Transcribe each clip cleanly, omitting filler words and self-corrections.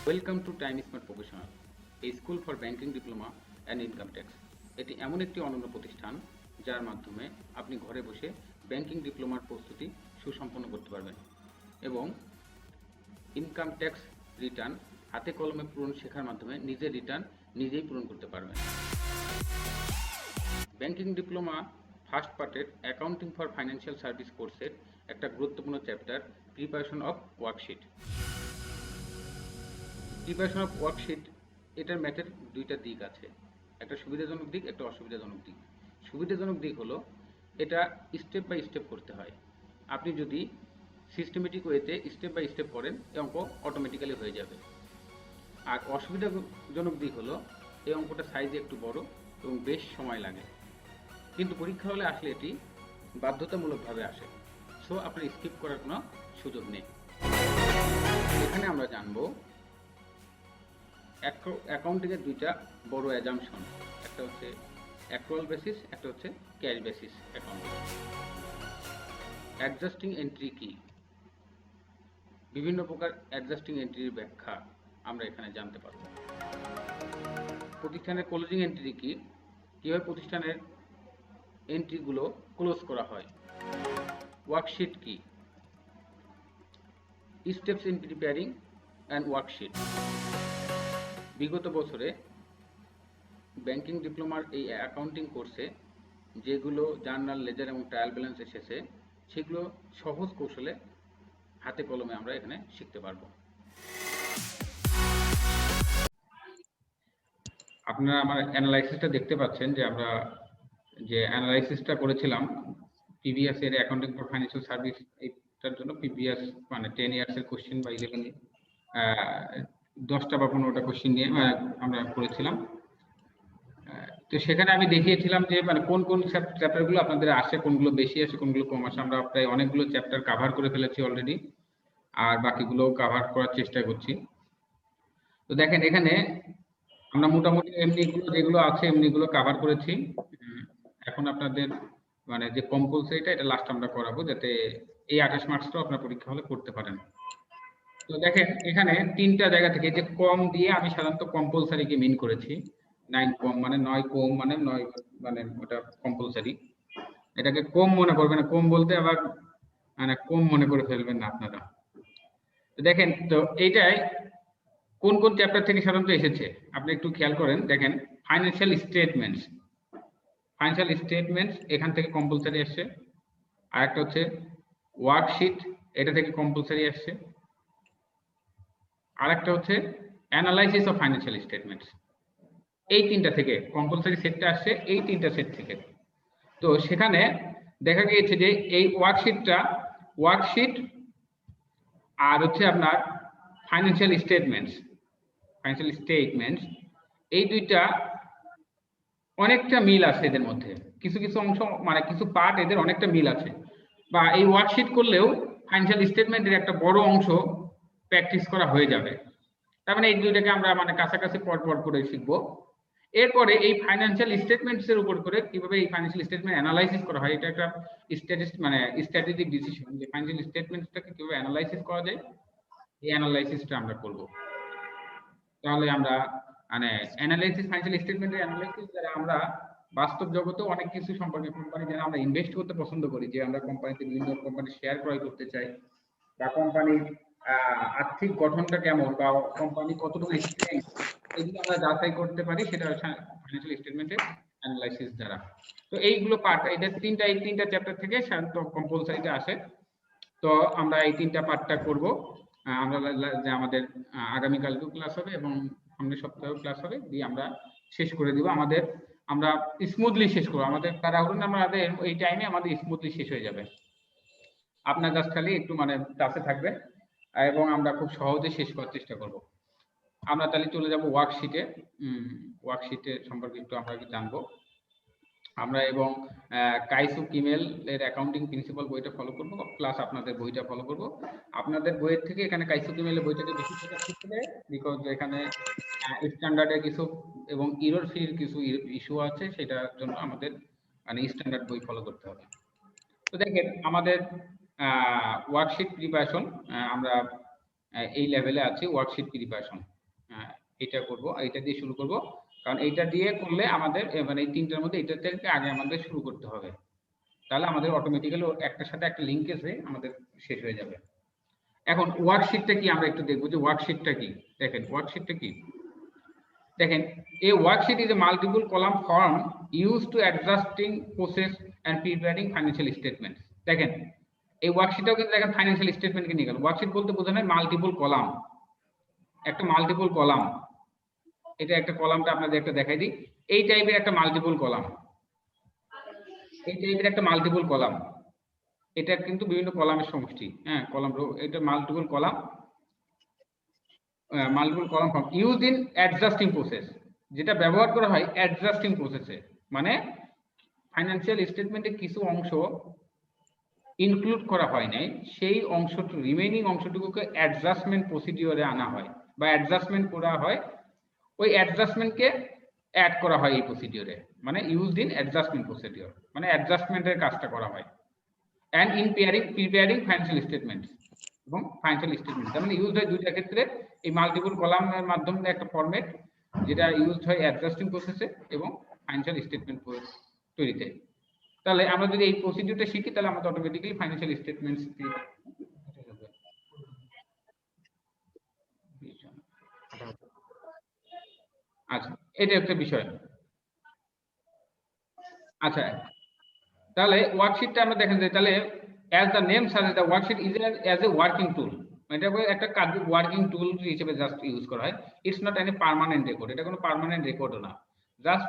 Welcome to time smart professional, এই school for banking diploma and income tax. এটি এমন একটি অনন্য প্রতিষ্ঠান যার মাধ্যমে আপনি ঘরে বসে ব্যাংকিং ডিপ্লোমার প্রস্তুতি সুসম্পন্ন করতে পারবেন এবং ইনকাম ট্যাক্স রিটার্ন হাতে কলমে পূরণ শেখার মাধ্যমে নিজের রিটার্ন নিজেই পূরণ করতে পারবেন। ব্যাংকিং ডিপ্লোমা ফার্স্ট পার্টের অ্যাকাউন্টিং ফর ফাইন্যান্সিয়াল সার্ভিস কোর্সের একটা গুরুত্বপূর্ণ chapter preparation of worksheet. Preparation of worksheet এটার ম্যাথের দুইটা দিক আছে, একটা সুবিধাজনক দিক, একটা অসুবিধাজনক দিক। সুবিধাজনক দিক হলো এটা স্টেপ বাই স্টেপ করতে হয়। আপনি যদি সিস্টেমেটিক ওয়েতে স্টেপ বাই স্টেপ করেন এই অঙ্ক অটোমেটিক্যালি হয়ে যাবে। আর অসুবিধাজনক দিক হলো এই অঙ্কটা সাইজে একটু বড় এবং বেশ সময় লাগে, কিন্তু পরীক্ষা হলে আসলে এটি বাধ্যতামূলকভাবে আসে, সো আপনার স্কিপ করার কোনো সুযোগ নেই। এখানে আমরা জানবো অ্যাকাউন্টিংয়ের দুইটা বড় অ্যাজাম্পশন, একটা হচ্ছে অ্যাক্রুয়াল বেসিস, একটা হচ্ছে cash basis accounting. Adjusting entry কি, বিভিন্ন প্রকার অ্যাডজাস্টিং এন্ট্রির ব্যাখ্যা আমরা এখানে জানতে পারব। প্রতিষ্ঠানের ক্লোজিং এন্ট্রি কি, কীভাবে প্রতিষ্ঠানের এন্ট্রিগুলো ক্লোজ করা হয়। ওয়ার্কশিট কি, steps in preparing and worksheet. বিগত বছরে ব্যাংকিং ডিপ্লোমার এই অ্যাকাউন্টিং কোর্সে যেগুলো জার্নাল, লেজার এবং ট্রায়াল ব্যালেন্স এসেছে সেগুলো সহজ কৌশলে হাতে কলমে আমরা এখানে শিখতে পারবো। আপনারা আমার অ্যানালাইসিসটা দেখতে পাচ্ছেন যে আমরা যে অ্যানালাইসিসটা করেছিলাম প্রিভিয়াস এর অ্যাকাউন্টিং ফর ফাইন্যান্সিয়াল সার্ভিস, এইটার জন্য প্রিভিয়াস মানে 10 ইয়ার্সের কোশ্চেন বা 10টা বা 15টা কোশ্চেন নিয়ে আমরা করেছিলাম। তো সেখানে আমি দেখিয়েছিলাম যে মানে কোন কোন চ্যাপ্টারগুলো আপনাদের আসে, কোনগুলো বেশি আসে, কোনগুলো কম আসে। আমরা প্রায় অনেকগুলো চ্যাপ্টার কভার করে ফেলেছি অলরেডি, আর বাকিগুলো কভার করার চেষ্টা করছি। তো দেখেন এখানে আমরা মোটামুটি এমনিগুলো যেগুলো আছে এমনিগুলো কভার করেছি। এখন আপনাদের মানে যে কম্পালসারিটা এটা লাস্ট আমরা করাবো, যাতে এই 28 মার্কসটাও আপনার পরীক্ষা হলে করতে পারেন। তো দেখেন এখানে তিনটা জায়গা থেকে যে কম দিয়ে আমি সাধারণত কম্পালসারিকে মিন করেছি। 9 কম মানে 9 কম মানে 9 মানে ওটা কম্পালসারি। এটাকে কম মনে করবেন না, কম বলতে আবার মানে কম মনে করে ফেলবেন না আপনারা। তো দেখেন তো এইটাই কোন কোন চ্যাপ্টার থেকে সাধারণত এসেছে আপনি একটু খেয়াল করেন। দেখেন ফাইন্যান্সিয়াল স্টেটমেন্টস, ফাইন্যান্সিয়াল স্টেটমেন্টস এখান থেকে কম্পালসারি আসছে। আর একটা হচ্ছে ওয়ার্কশিট, এটা থেকে কম্পালসারি আসছে। আর একটা হচ্ছে অ্যানালাইসিস অফ ফাইন্যান্সিয়াল স্টেটমেন্টস, এই তিনটা থেকে কম্পালসারি সেটটা আসছে, এই তিনটা সেট থেকে। তো সেখানে দেখা গিয়েছে যে এই ওয়ার্কশিট আর হচ্ছে আপনার ফাইন্যান্সিয়াল স্টেটমেন্টস এই দুইটা অনেকটা মিল আছে এদের মধ্যে, কিছু কিছু অংশ মানে কিছু পার্ট এদের অনেকটা মিল আছে। বা এই ওয়ার্কশিট করলেও ফাইন্যান্সিয়াল স্টেটমেন্টের একটা বড় অংশ প্র্যাকটিস করা হয়ে যাবে। তার মানে এই দুইটাকে আমরা মানে কাছাকাছি পরপর করে শিখবো। এরপরে এই ফাইন্যান্সিয়াল স্টেটমেন্টস এর উপর করে কিভাবে এই ফাইন্যান্সিয়াল স্টেটমেন্ট অ্যানালাইসিস করা হয়, এটা একটা স্ট্র্যাটেজিক ডিসিশন যে ফাইন্যান্সিয়াল স্টেটমেন্টসটাকে কিভাবে অ্যানালাইসিস করা যায়, এই অ্যানালাইসিসটা আমরা করব। তাহলে আমরা মানে অ্যানালাইসিস, ফাইন্যান্সিয়াল স্টেটমেন্টের অ্যানালাইসিস দ্বারা আমরা বাস্তব জগতে অনেক কিছু সম্পর্কে, কোম্পানি যারা আমরা ইনভেস্ট করতে পছন্দ করি, যে আমরা কোম্পানিতে বিভিন্ন কোম্পানির শেয়ার ক্রয় করতে চাই, বা কোম্পানির আর্থিক গঠনটা কেমন, বা কোম্পানি কতটুকু স্ট্রেংথ, এগুলো আমরা যাচাই করতে পারি সেটা ফাইন্যান্সিয়াল স্টেটমেন্টের অ্যানালাইসিস দ্বারা। তো এইগুলো পার্ট, এই তিনটা চ্যাপ্টার থেকে সাধারণত কম্পালসারিটা আসে। তো আমরা এই তিনটা পার্টটা করব। আমরা যে আমাদের আগামীকালকেও ক্লাস হবে এবং সামনের সপ্তাহেও ক্লাস হবে, দিয়ে আমরা শেষ করে দিব। আমরা স্মুথলি শেষ করবো, আমাদের তাড়াহুড়ো না, আমাদের এই টাইমে আমাদের স্মুথলি শেষ হয়ে যাবে। আপনার কাছে খালি একটু মানে টাচে থাকবে এবং আমরা খুব সহজে শেষ করার চেষ্টা করব। আমরা তাহলে চলে যাব ওয়ার্কশিটে। ওয়ার্কশিটের সম্পর্কে একটু আমরা জানবো আমরা, এবং কাইসু কিমেল এর অ্যাকাউন্টিং প্রিন্সিপাল বইটা ফলো করব, প্লাস আপনাদের বইটা ফলো করব। আপনাদের বইয়ের থেকে এখানে কাইসু কিমেলের বইটাকে বেশি ফোকাস করতে হবে, বিকজ এখানে স্ট্যান্ডার্ডের কিছু এবং ইরর ফ্রির কিছু ইস্যু আছে, সেটার জন্য আমাদের মানে স্ট্যান্ডার্ড বই ফলো করতে হবে। তো দেখেন আমাদের ওয়ার্কশিট প্রিপারেশন, আমরা এই লেভেলে আছি ওয়ার্কশিট প্রিপারেশন। এটা করব, এটা দিয়ে শুরু করব, কারণ এইটা দিয়ে করলে আমাদের মানে এই তিনটার মধ্যে এটা থেকে আগে আমাদের শুরু করতে হবে, তাহলে আমাদের অটোমেটিক্যালি একটার সাথে একটা লিঙ্কেজে আমাদের শেষ হয়ে যাবে। এখন ওয়ার্কশিটটা কি আমরা একটু দেখবো যে ওয়ার্কশিটটা কি। দেখেন ওয়ার্কশিটটা কি, দেখেন a worksheet is a multiple column form used to adjusting process and preparing financial statements। দেখেন এই ওয়ার্কশিটটাও কিন্তু দেখেন ফাইন্যান্সিয়াল স্টেটমেন্টকে নিয়ে গেল। ওয়ার্কশিট বলতে বোঝানো হয় মাল্টিপল কলাম, একটা মাল্টিপল কলাম, এটা একটা কলামটা আপনাদের একটা দেখাই দিই, এই টাইপের একটা মাল্টিপল কলাম, এই টাইপের একটা মাল্টিপল কলাম, এটা কিন্তু বিভিন্ন কলামের সমষ্টি, হ্যাঁ কলাম, এটা multiple column, multiple column form use in adjusting process, যেটা ব্যবহার করা হয় অ্যাডজাস্টিং প্রসেসে, মানে ফাইন্যান্সিয়াল স্টেটমেন্টে কিছু অংশ ইনক্লুড করা হয় নাই, সেই অংশটুকু রিমেইনিং অংশটুকুকে অ্যাডজাস্টমেন্ট প্রসিডিওরে আনা হয় বা অ্যাডজাস্টমেন্ট করা হয়, ওই অ্যাডজাস্টমেন্টকে অ্যাড করা হয় এই প্রসিডিওরে, মানে ইউজড ইন অ্যাডজাস্টমেন্ট প্রসিডিওর, মানে অ্যাডজাস্টমেন্টের কাজটা করা হয়। And in preparing financial statements এবং ফাইন্যান্সিয়াল স্টেটমেন্ট, তার মানে ইউজ হয় দুইটা ক্ষেত্রে, এই মাল্টিপল কলামের মাধ্যমে একটা ফরম্যাট যেটা ইউজ হয় অ্যাডজাস্টিং প্রসেসে এবং ফাইন্যান্সিয়াল স্টেটমেন্ট তৈরিতে। তাহলে আমরা যদি এই প্রসিডিউরটা শিখি তাহলে আমাদের অটোমেটিক্যালি ফাইন্যান্সিয়াল স্টেটমেন্টস। আচ্ছা, এটা একটা বিষয়। আচ্ছা, তাহলে ওয়ার্কশিটটা আমরা দেখেন যে তাহলে as the name suggest the worksheet is as a working tool, এটা একটা কাজ ওয়ার্কিং টুল হিসেবে জাস্ট ইউজ করা হয়। It's not any permanent record, এটা কোনো পার্মানেন্ট রেকর্ডও না, জাস্ট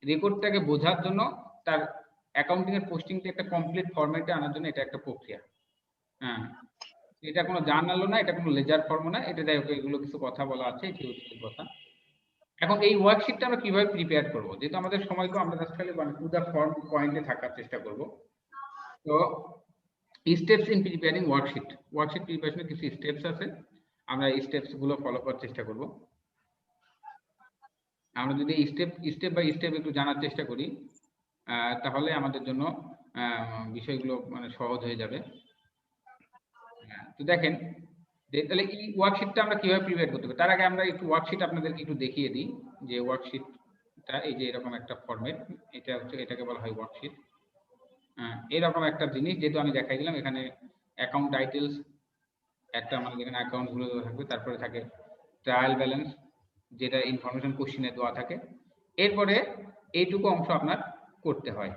রেকর্ডটাকে বোঝার জন্য, তার অ্যাকাউন্টিং এর পোস্টিংটা একটা কমপ্লিট ফরম্যাটে আনার জন্য এটা একটা প্রক্রিয়া। হ্যাঁ, এটা কোনো জার্নালও না, এটা কোনো লেজার ফর্মও না, এটা যাই হোক এগুলো কিছু কথা বলা আছে, থিওরিটিক্যাল কথা। এখন এই ওয়ার্কশিটটা আমরা কিভাবে প্রিপেয়ার করব, যেহেতু আমাদের সময় কম, আমরা জাস্ট খালি টু দা ফর্ম পয়েন্টে থাকার চেষ্টা করব। তো steps in preparing worksheet, worksheet প্রিপারেশনের কিছু স্টেপস আছে, আমরা এই স্টেপস গুলো ফলো করার চেষ্টা করব। আমরা যদি স্টেপ বাই স্টেপ একটু জানার চেষ্টা করি তাহলে আমাদের জন্য বিষয়গুলো মানে সহজ হয়ে যাবে। তো দেখেন তাহলে এই ওয়ার্কশিটটা আমরা কিভাবে প্রিপেয়ার করতে পারি, তার আগে আমরা একটু ওয়ার্কশিট আপনাদেরকে একটু দেখিয়ে দিই যে ওয়ার্কশিটটা এই যে এরকম একটা ফরম্যাট, এটা হচ্ছে, এটাকে বলা হয় ওয়ার্কশিট। এরকম একটা জিনিস, যেহেতু আমি দেখাই দিলাম, এখানে অ্যাকাউন্ট টাইটেলস একটা আমাদের এখানে অ্যাকাউন্ট গুলো থাকবে, তারপরে থাকে ট্রায়াল ব্যালেন্স যেটা ইনফরমেশন কোশ্চেনে দেওয়া থাকে, এরপরে এইটুকু অংশ আপনার করতে হয়,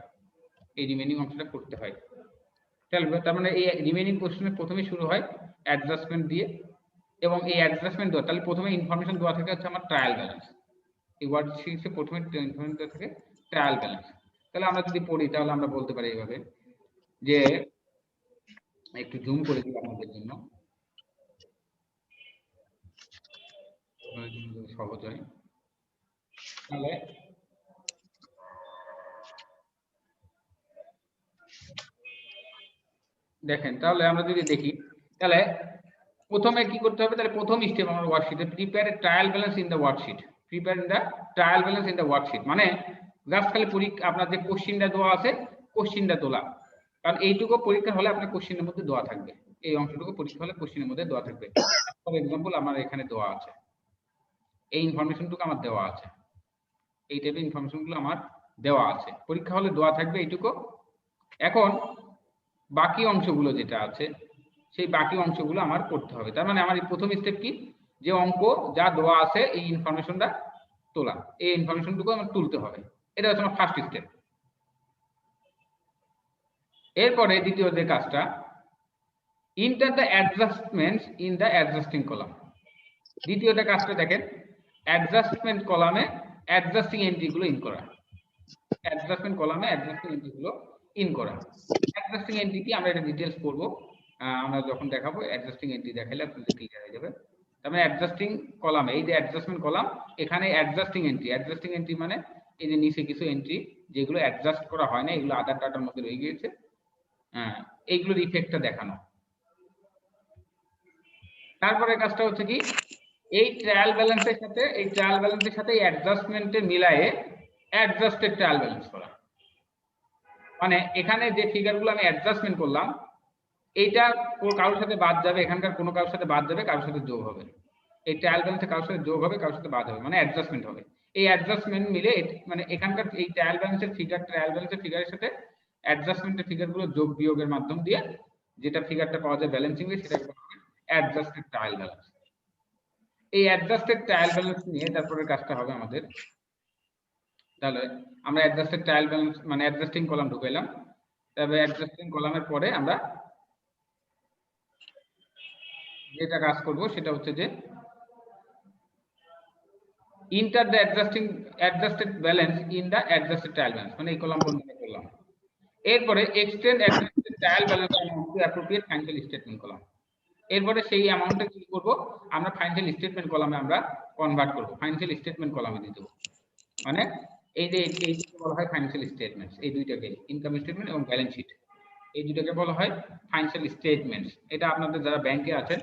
এই রিমেনিং অংশটা করতে হয়। তার মানে এই রিমেনিং কোশ্চেনের প্রথমে শুরু হয় অ্যাডজাস্টমেন্ট দিয়ে, এবং এই অ্যাডজাস্টমেন্ট দেওয়া, তাহলে প্রথমে ইনফরমেশন দেওয়া থাকে হচ্ছে আমার ট্রায়াল ব্যালেন্স, এই ওয়ার্কশিটে প্রথমে ইনফরমেশন দেওয়া থাকে ট্রায়াল ব্যালেন্স। তাহলে আমরা যদি পড়ি তাহলে আমরা বলতে পারি এইভাবে যে, একটু জুম করে দিই আপনাদের জন্য সহজ হয়। তাহলে দেখেন, তাহলে আমরা যদি দেখি তাহলে প্রথমে কি করতে হবে, তাহলে প্রথম স্টেপ আমার ওয়ার্কশিটে prepare a trial balance in the worksheet, prepare in the trial balance in the worksheet, মানে জাস্ট খালি পরীক্ষা আপনার যে কোশ্চিনটা দেওয়া আছে কোশ্চিনটা তোলা, কারণ এইটুকু পরীক্ষা হলে আপনার কোশ্চিনের মধ্যে দেওয়া থাকবে, এই অংশটুকু পরীক্ষা হলে কোশ্চিনের মধ্যে দেওয়া থাকবে। ফর এক্সাম্পল আমার এখানে দেওয়া আছে, এই ইনফরমেশনটুকু আমার দেওয়া আছে, এই টাইপের ইনফরমেশনগুলো আমার দেওয়া আছে, পরীক্ষা হলে দেওয়া থাকবে এইটুকু। এখন বাকি অংশগুলো যেটা আছে সেই বাকি অংশগুলো আমার করতে হবে, তার মানে আমার এই প্রথম স্টেপ কি, যে অঙ্ক যা দেওয়া আছে এই ইনফরমেশনটা তোলা, এই ইনফরমেশনটুকু আমার তুলতে হবে, এটা হচ্ছে আমার ফার্স্ট স্টেপ। এরপরে দ্বিতীয় যে কাজটা, enter the অ্যাডজাস্টমেন্টস in the adjusting column, দ্বিতীয়টা কাজটা দেখেন, অ্যাডজাস্টমেন্ট কলামে অ্যাডজাস্টিং এন্ট্রিগুলো ইন করা, অ্যাডজাস্টমেন্ট কলামে অ্যাডজাস্টিং এন্ট্রিগুলো ইন করা। অ্যাডজাস্টিং এন্ট্রি কি আমরা এটা ডিটেইলস পড়বো, আমরা যখন দেখাবো অ্যাডজাস্টিং এন্ট্রি দেখালে আপনাদের ক্লিয়ার হয়ে যাবে। তারপরে অ্যাডজাস্টিং কলামে এই যে অ্যাডজাস্টমেন্ট কলাম, এখানে অ্যাডজাস্টিং এন্ট্রি মানে এই যে নিচে কিছু এন্ট্রি যেগুলো অ্যাডজাস্ট করা হয় না, এগুলো আদার ডাটার মধ্যে রয়ে গিয়েছে, এইগুলোর ইফেক্টটা দেখানো। তারপরে কাজটা হচ্ছে কি, এই ট্রায়াল ব্যালেন্সের সাথে অ্যাডজাস্টমেন্টে মিলায়ে অ্যাডজাস্টেড ট্রায়াল ব্যালেন্স করা, মানে এখানে যে ফিগারগুলো আমি অ্যাডজাস্টমেন্ট করলাম এইটা কারোর সাথে বাদ যাবে, এখানকার কোনো কারোর সাথে বাদ যাবে, কারোর সাথে যোগ হবে, এই ট্রায়াল ব্যালেন্সে কারোর সাথে যোগ হবে, কারোর সাথে বাদ হবে, মানে অ্যাডজাস্টমেন্ট হবে। এই অ্যাডজাস্টমেন্ট মিলে মানে এখানকার এই ট্রায়াল ব্যালেন্সের ফিগারের সাথে অ্যাডজাস্টমেন্টের ফিগারগুলো যোগ বিয়োগের মাধ্যম দিয়ে যেটা ফিগারটা পাওয়া যায় ব্যালেন্সিং এ, সেটাকে বলা হয় অ্যাডজাস্টেড ট্রায়াল ব্যালেন্স। এই অ্যাডজাস্টেড ট্রায়াল ব্যালেন্স নিয়ে তারপরে কাজটা হবে আমাদের। তাহলে আমরা অ্যাডজাস্টেড ট্রায়াল ব্যালেন্স মানে অ্যাডজাস্টিং কলাম ঢুকাইলাম। তবে অ্যাডজাস্টিং কলামের পরে আমরা যেটা কাজ করব সেটা হচ্ছে যে enter the adjusted balance in the adjusted trial balance, মানে এই কলাম বন্ধ করলাম। এরপরে extend adjusted trial balance amount two appropriate final statement column. এরপরে সেই অ্যামাউন্টটা কি করব, আমরা ফাইনাল স্টেটমেন্ট কলামে আমরা কনভার্ট করব, ফাইনাল স্টেটমেন্ট কলামে দিয়ে দেব। মানে এই যে এইটাকে বলা হয় ফাইনাল স্টেটমেন্টস, এই দুইটাকে ইনকাম স্টেটমেন্ট এবং ব্যালেন্স শিট, এই দুইটাকে বলা হয় ফাইনাল স্টেটমেন্টস। এটা আপনাদের যারা ব্যাংকে আছেন,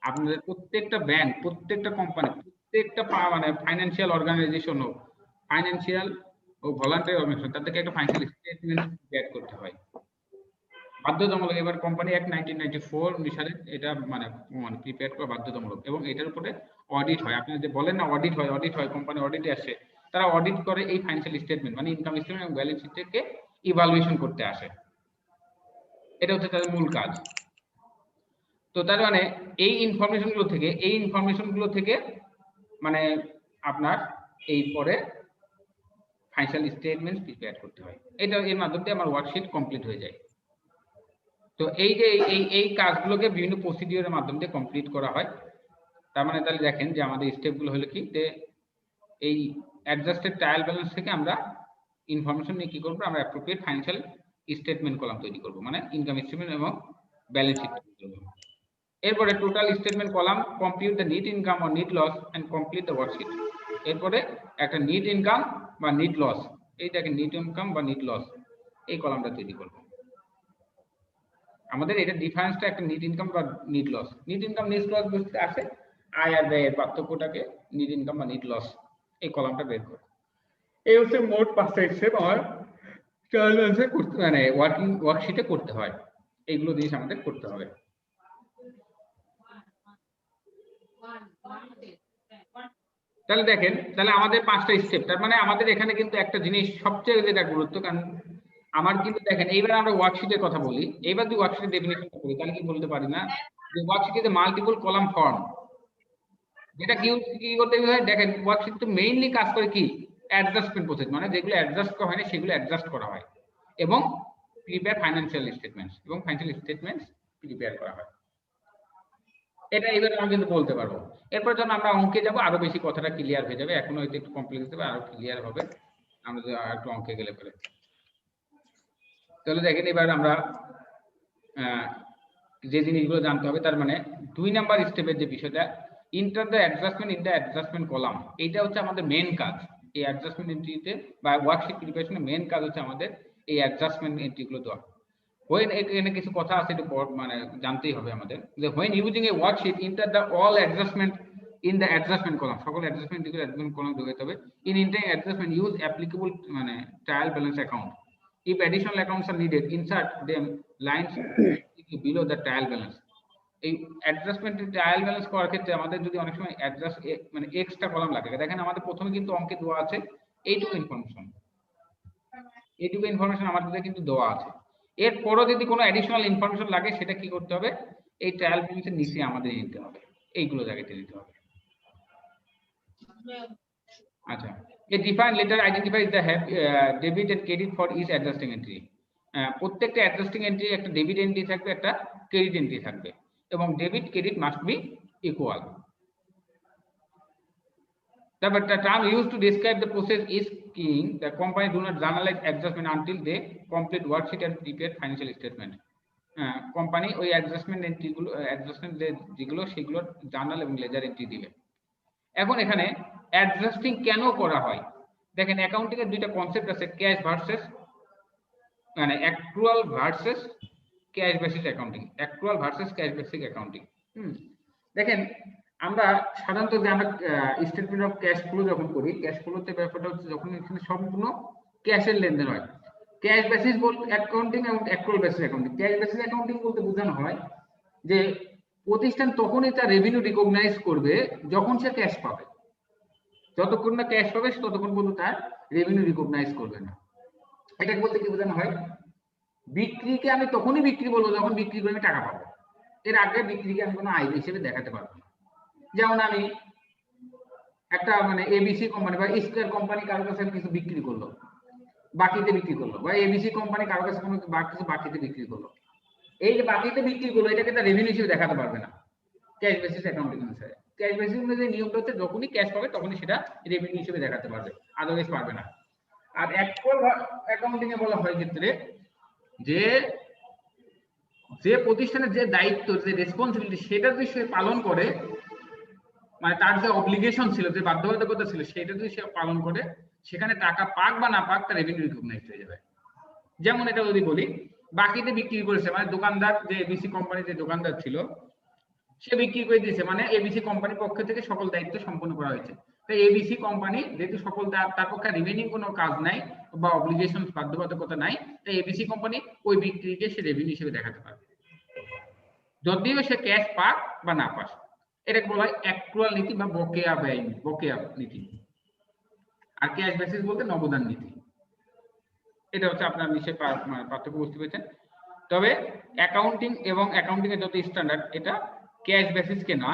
আপনাদের প্রত্যেকটা ব্যাংক, প্রত্যেকটা কোম্পানি, প্রত্যেকটা মানে ফাইন্যান্সিয়াল অর্গানাইজেশন হোক, ফাইন্যান্সিয়াল ও ভলান্টারি অর্গানাইজেশন, তাদেরকে একটা ফাইনাল স্টেটমেন্ট ক্রিয়েট করতে হয় বাধ্যতামূলক। এবার কোম্পানি অ্যাক্ট 1994 অনুসারে এটা মানে প্রিপেয়ার করা বাধ্যতামূলক, এবং এটার উপরে অডিট হয়। আপনি যে বলেন না অডিট হয়, কোম্পানি অডিটে আসে, তারা অডিট করে এই ফাইনাল স্টেটমেন্ট মানে ইনকাম স্টেটমেন্ট এবং ব্যালেন্স শিটকে ইভালুয়েশন করতে আসে। এটা হচ্ছে তাদের মূল কাজ। তো তার মানে এই ইনফরমেশনগুলো থেকে মানে আপনার এই পরে ফাইনাল স্টেটমেন্ট প্রিপেয়ার করতে হয়। এটা এর মাধ্যমে আমার ওয়ার্কশিট কমপ্লিট হয়ে যায়। তো এই যে এই কাজগুলোকে বিভিন্ন প্রসিডিওরের মাধ্যমে কমপ্লিট করা হয়। তার মানে তাহলে দেখেন যে আমাদের স্টেপগুলো হলো কি, যে এই অ্যাডজাস্টেড ট্রায়াল ব্যালেন্স থেকে আমরা ইনফরমেশন নিয়ে কি করব, আমরা অ্যাপ্রোপ্রিয়েট ফাইনাল স্টেটমেন্ট কলাম তৈরি করব, মানে ইনকাম স্টেটমেন্ট এবং ব্যালেন্স শিট তৈরি করব। এরপরে total statement column, compute the net income or net loss and complete the worksheet. এরপরে একটা নেট ইনকাম বা নেট লস, এই দেখেন নেট ইনকাম বা নেট লস, এই কলামটা তৈরি করব। আমাদের এটা ডিফারেন্সটা একটা নেট ইনকাম বা net loss. Net income net loss বুঝতে আসে আয় আর ব্যয়ের পার্থক্যটাকে নেট ইনকাম বা নেট লস, এই কলামটা বের করে। এই হচ্ছে মোট 5টা স্টেপ আমার ট্রায়াল ব্যালেন্সে করতে, মানে ওয়ার্কশিটে করতে হয়। এইগুলো জিনিস আমাদের করতে হবে। তাহলে দেখেন, তাহলে আমাদের 5টা স্টেপ। তার মানে আমাদের এখানে কিন্তু একটা জিনিস সবচেয়ে যেটা গুরুত্ব, কারণ আমার কিন্তু দেখেন এইবার আমরা ওয়ার্কশিটের কথা বলি, এইবার যদি ওয়ার্কশিটের ডেফিনিশনটা করি তাহলে কি বলতে পারি না যে worksheet is multiple column form. যেটা কি করতে হয়, দেখেন ওয়ার্কশিট তো মেইনলি কাজ করে কি অ্যাডজাস্টমেন্ট প্রসেস, মানে যেগুলো অ্যাডজাস্ট করা হয় না সেগুলো অ্যাডজাস্ট করা হয়, এবং প্রিপেয়ার ফাইন্যান্সিয়াল স্টেটমেন্টস এবং ফাইন্যান্সিয়াল স্টেটমেন্টস প্রিপেয়ার করা হয়। এটা এবার আমি কিন্তু বলতে পারবো। এরপর যখন আমরা অঙ্কে যাব আরো বেশি কথাটা ক্লিয়ার হয়ে যাবে, এখনো হয়তো একটু কমপ্লেক্স হবে, আরো ক্লিয়ার হবে আমরা যদি একটু অঙ্কে গেলে পরে। তাহলে দেখেন এবার আমরা যে জিনিসগুলো জানতে হবে, তার মানে 2 নাম্বার স্টেপের যে বিষয়টা, enter the adjustment in the adjustment column, এইটা হচ্ছে আমাদের মেন কাজ। এই অ্যাডজাস্টমেন্ট এন্ট্রিতে বা ওয়ার্কশিট প্রিপারেশনের মেন কাজ হচ্ছে আমাদের এই অ্যাডজাস্টমেন্ট এন্ট্রিগুলো দেওয়া। when এখানে কিছু কথা আছে একটু মানে জানতেই হবে আমাদের, যে when using a worksheet enter the all adjustment in the adjustment column, সকল অ্যাডজাস্টমেন্ট দিকে অ্যাডজাস্টমেন্ট কলাম ঢোকাতে হবে। in entering adjustment use applicable মানে trial balance account, if additional accounts are needed insert them lines below the trial balance। এই adjustment trial balance করার ক্ষেত্রে আমাদের যদি অনেক সময় অ্যাডজাস্ট মানে এক্সট্রা কলাম লাগে, দেখেন আমাদের প্রথমে কিন্তু অঙ্কে দেওয়া আছে এইটুকু ইনফরমেশন আমাদের কিন্তু দেওয়া আছে। এরপরও যদি কোনো অ্যাডিশনাল ইনফরমেশন লাগে সেটা কি করতে হবে, এই ট্রায়াল ব্যালেন্সের নিচে আমাদের নিতে হবে, এইগুলো জায়গাতে দিতে হবে। আচ্ছা, a define letter identifies the debit and credit for each adjusting entry. প্রত্যেকটা অ্যাডজাস্টিং এন্ট্রি একটা ডেবিট এন্ট্রি থাকবে, একটা ক্রেডিট এন্ট্রি থাকবে, এবং debit credit must be equal. But the term used to describe the process is king. The company do not journalize adjustment until they complete worksheet and prepare financial statement. Company ওই adjustment এন্ট্রিগুলো যেগুলো সেগুলো journal এবং laser entry দিবে। এখন এখানে adjusting কেন করা হয়, দেখেন অ্যাকাউন্টিং এর দুইটা কনসেপ্ট আছে, ক্যাশ ভার্সেস মানে actual versus cash basis accounting, actual versus cash basis accounting. দেখেন আমরা সাধারণত যে আমরা স্টেটমেন্ট অফ ক্যাশ ফ্লো যখন করি, ক্যাশ ফ্লোতে ব্যাপারটা হচ্ছে যখন এখানে সম্পূর্ণ ক্যাশের লেনদেন হয়। ক্যাশ বেসিস বলতে অ্যাকাউন্টিং এবং actual basis accounting. Cash basis accounting বলতে বোঝানো হয় যে প্রতিষ্ঠান তখনই তার রেভিনিউ রিকগনাইজ করবে যখন সে ক্যাশ পাবে। যতক্ষণ না ক্যাশ পাবে ততক্ষণ পর্যন্ত তার রেভিনিউ রিকগনাইজ করবে না। এটাকে বলতে কি বোঝানো হয়, বিক্রিকে আমি তখনই বিক্রি বলবো যখন বিক্রি করে আমি টাকা পাবো, এর আগে বিক্রিকে আমি কোনো আয় হিসেবে দেখাতে পারবো না। যেমন আমি একটা মানে এবিসি কোম্পানি বা স্কয়ার কোম্পানি কারোর কাছে কিছু বিক্রি করলো, বাকিতে বিক্রি করলো, বা এবিসি কোম্পানি কারোর কাছে কোনো কিছু বাকিতে বিক্রি করলো, এই যে বাকিতে বিক্রি করলো এটাকে তার রেভিনিউ হিসেবে দেখাতে পারবে না ক্যাশ বেসিস অ্যাকাউন্টিং অনুসারে। ক্যাশ বেসিস অনুযায়ী নিয়মটা হচ্ছে যখনই ক্যাশ পাবে তখনই সেটা রেভিনিউ হিসেবে দেখাতে পারবে, আদারওয়াইজ পারবে না। আর অ্যাকচুয়াল অ্যাকাউন্টিং এ বলা হয় ক্ষেত্রে যে যে প্রতিষ্ঠানের যে দায়িত্ব, যে রেসপন্সিবিলিটি সেটা যদি সে পালন করে, মানে তার যে অব্লিগেশন ছিল, যে বাধ্যবাধকতা ছিল, সেটা যদি সে পালন করে, সেখানে টাকা পাক বা না পাক তার রেভিনিউ রিকগনাইজ হয়ে যাবে। যেমন এটা যদি বলি, বাকিতে বিক্রি করেছে, মানে দোকানদার যে এবিসি কোম্পানির যে দোকানদার ছিল সে বিক্রি করে দিয়েছে, মানে এবিসি কোম্পানির পক্ষ থেকে সকল দায়িত্ব সম্পন্ন করা হয়েছে। তাই এবিসি কোম্পানি যেহেতু সকল তার পক্ষে রিমেনিং কোনো কাজ নাই বা অব্লিগেশন বাধ্যবাধকতা নাই, তাই এবিসি কোম্পানি ওই বিক্রিকে সে রেভিনিউ হিসেবে দেখাতে পারবে যদিও সে ক্যাশ পাক বা না পাক। এটাকে বলা হয় অ্যাকচুয়াল নীতি বা বকেয়া ব্যয়, বকেয়া নীতি। আর ক্যাশ বেসিস বলতে নগদান নীতি। এটা হচ্ছে আপনার নিশ্চয়ই পার্থক্য বুঝতে পেরেছেন। তবে অ্যাকাউন্টিং এবং অ্যাকাউন্টিং এর যত স্ট্যান্ডার্ড, এটা ক্যাশ বেসিসকে না,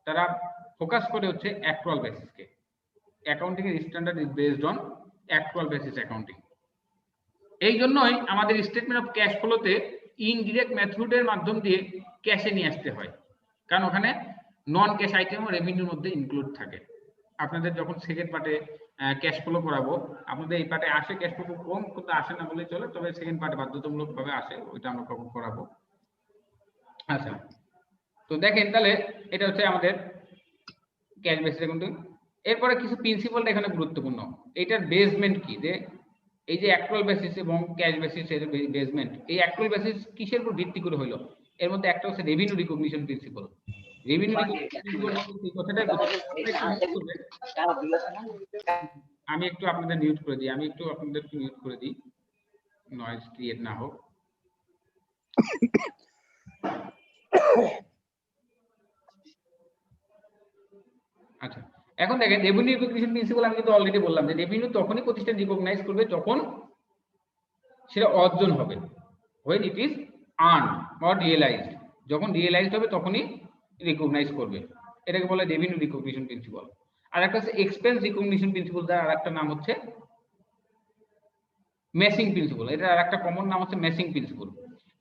তারা ফোকাস করে হচ্ছে অ্যাকচুয়াল বেসিসকে। অ্যাকাউন্টিং এর standard is based on actual basis accounting. এই জন্যই আমাদের স্টেটমেন্ট অফ ক্যাশ ফ্লোতে ইনডিরেক্ট মেথডের মাধ্যম দিয়ে ক্যাশে নিয়ে আসতে হয়, কারণ ওখানে নন ক্যাশ আইটেমও রেভিনিউর মধ্যে ইনক্লুড থাকে। আপনাদের যখন সেকেন্ড পার্টে ক্যাশ ফ্লো করাবো, আপনাদের এই পার্টে আসে ক্যাশ ফ্লো খুব কম, কিন্তু আসে না বলেই চলে, তবে সেকেন্ড পার্টে বাধ্যতামূলক ভাবে আসে, ওইটা আমরা কখন করাবো। আচ্ছা, তো দেখেন তাহলে এটা হচ্ছে আমাদের ক্যাশ বেসিস অ্যাকাউন্টিং। এরপরে কিছু প্রিন্সিপালটা এখানে গুরুত্বপূর্ণ। এটার বেসমেন্ট কি, যে এই যে অ্যাকচুয়াল বেসিস এবং ক্যাশ বেসিস এর বেসমেন্ট, এই অ্যাকচুয়াল বেসিস কিসের উপর ভিত্তি করে হলো? এর মধ্যে একটা হচ্ছে রেভিনিউ রিকগনিশন প্রিন্সিপাল। রেভিনিউ আমি একটু আপনাদের মিউট করে দিই, নয়েজ ক্রিয়েট না হোক। আচ্ছা, এখন দেখেন রেভিনিউ রিকগনিশন প্রিন্সিপাল আমি কিন্তু অলরেডি বললাম যে রেভিনিউ তখনই প্রতিষ্ঠান রিকগনাইজ করবে যখন সেটা অর্জন হবে, when it is earned or realized। যখন রিয়েলাইজড হবে তখনই রিকগনাইজ করবে, এটাকে বলে রেভিনিউ রিকগনিশন প্রিন্সিপাল। আর একটা হচ্ছে এক্সপেন্স রিকগনিশন প্রিন্সিপাল, যার আরেকটা নাম হচ্ছে মেসিং প্রিন্সিপাল। এটা আরেকটা কমন নাম হচ্ছে মেসিং প্রিন্সিপাল।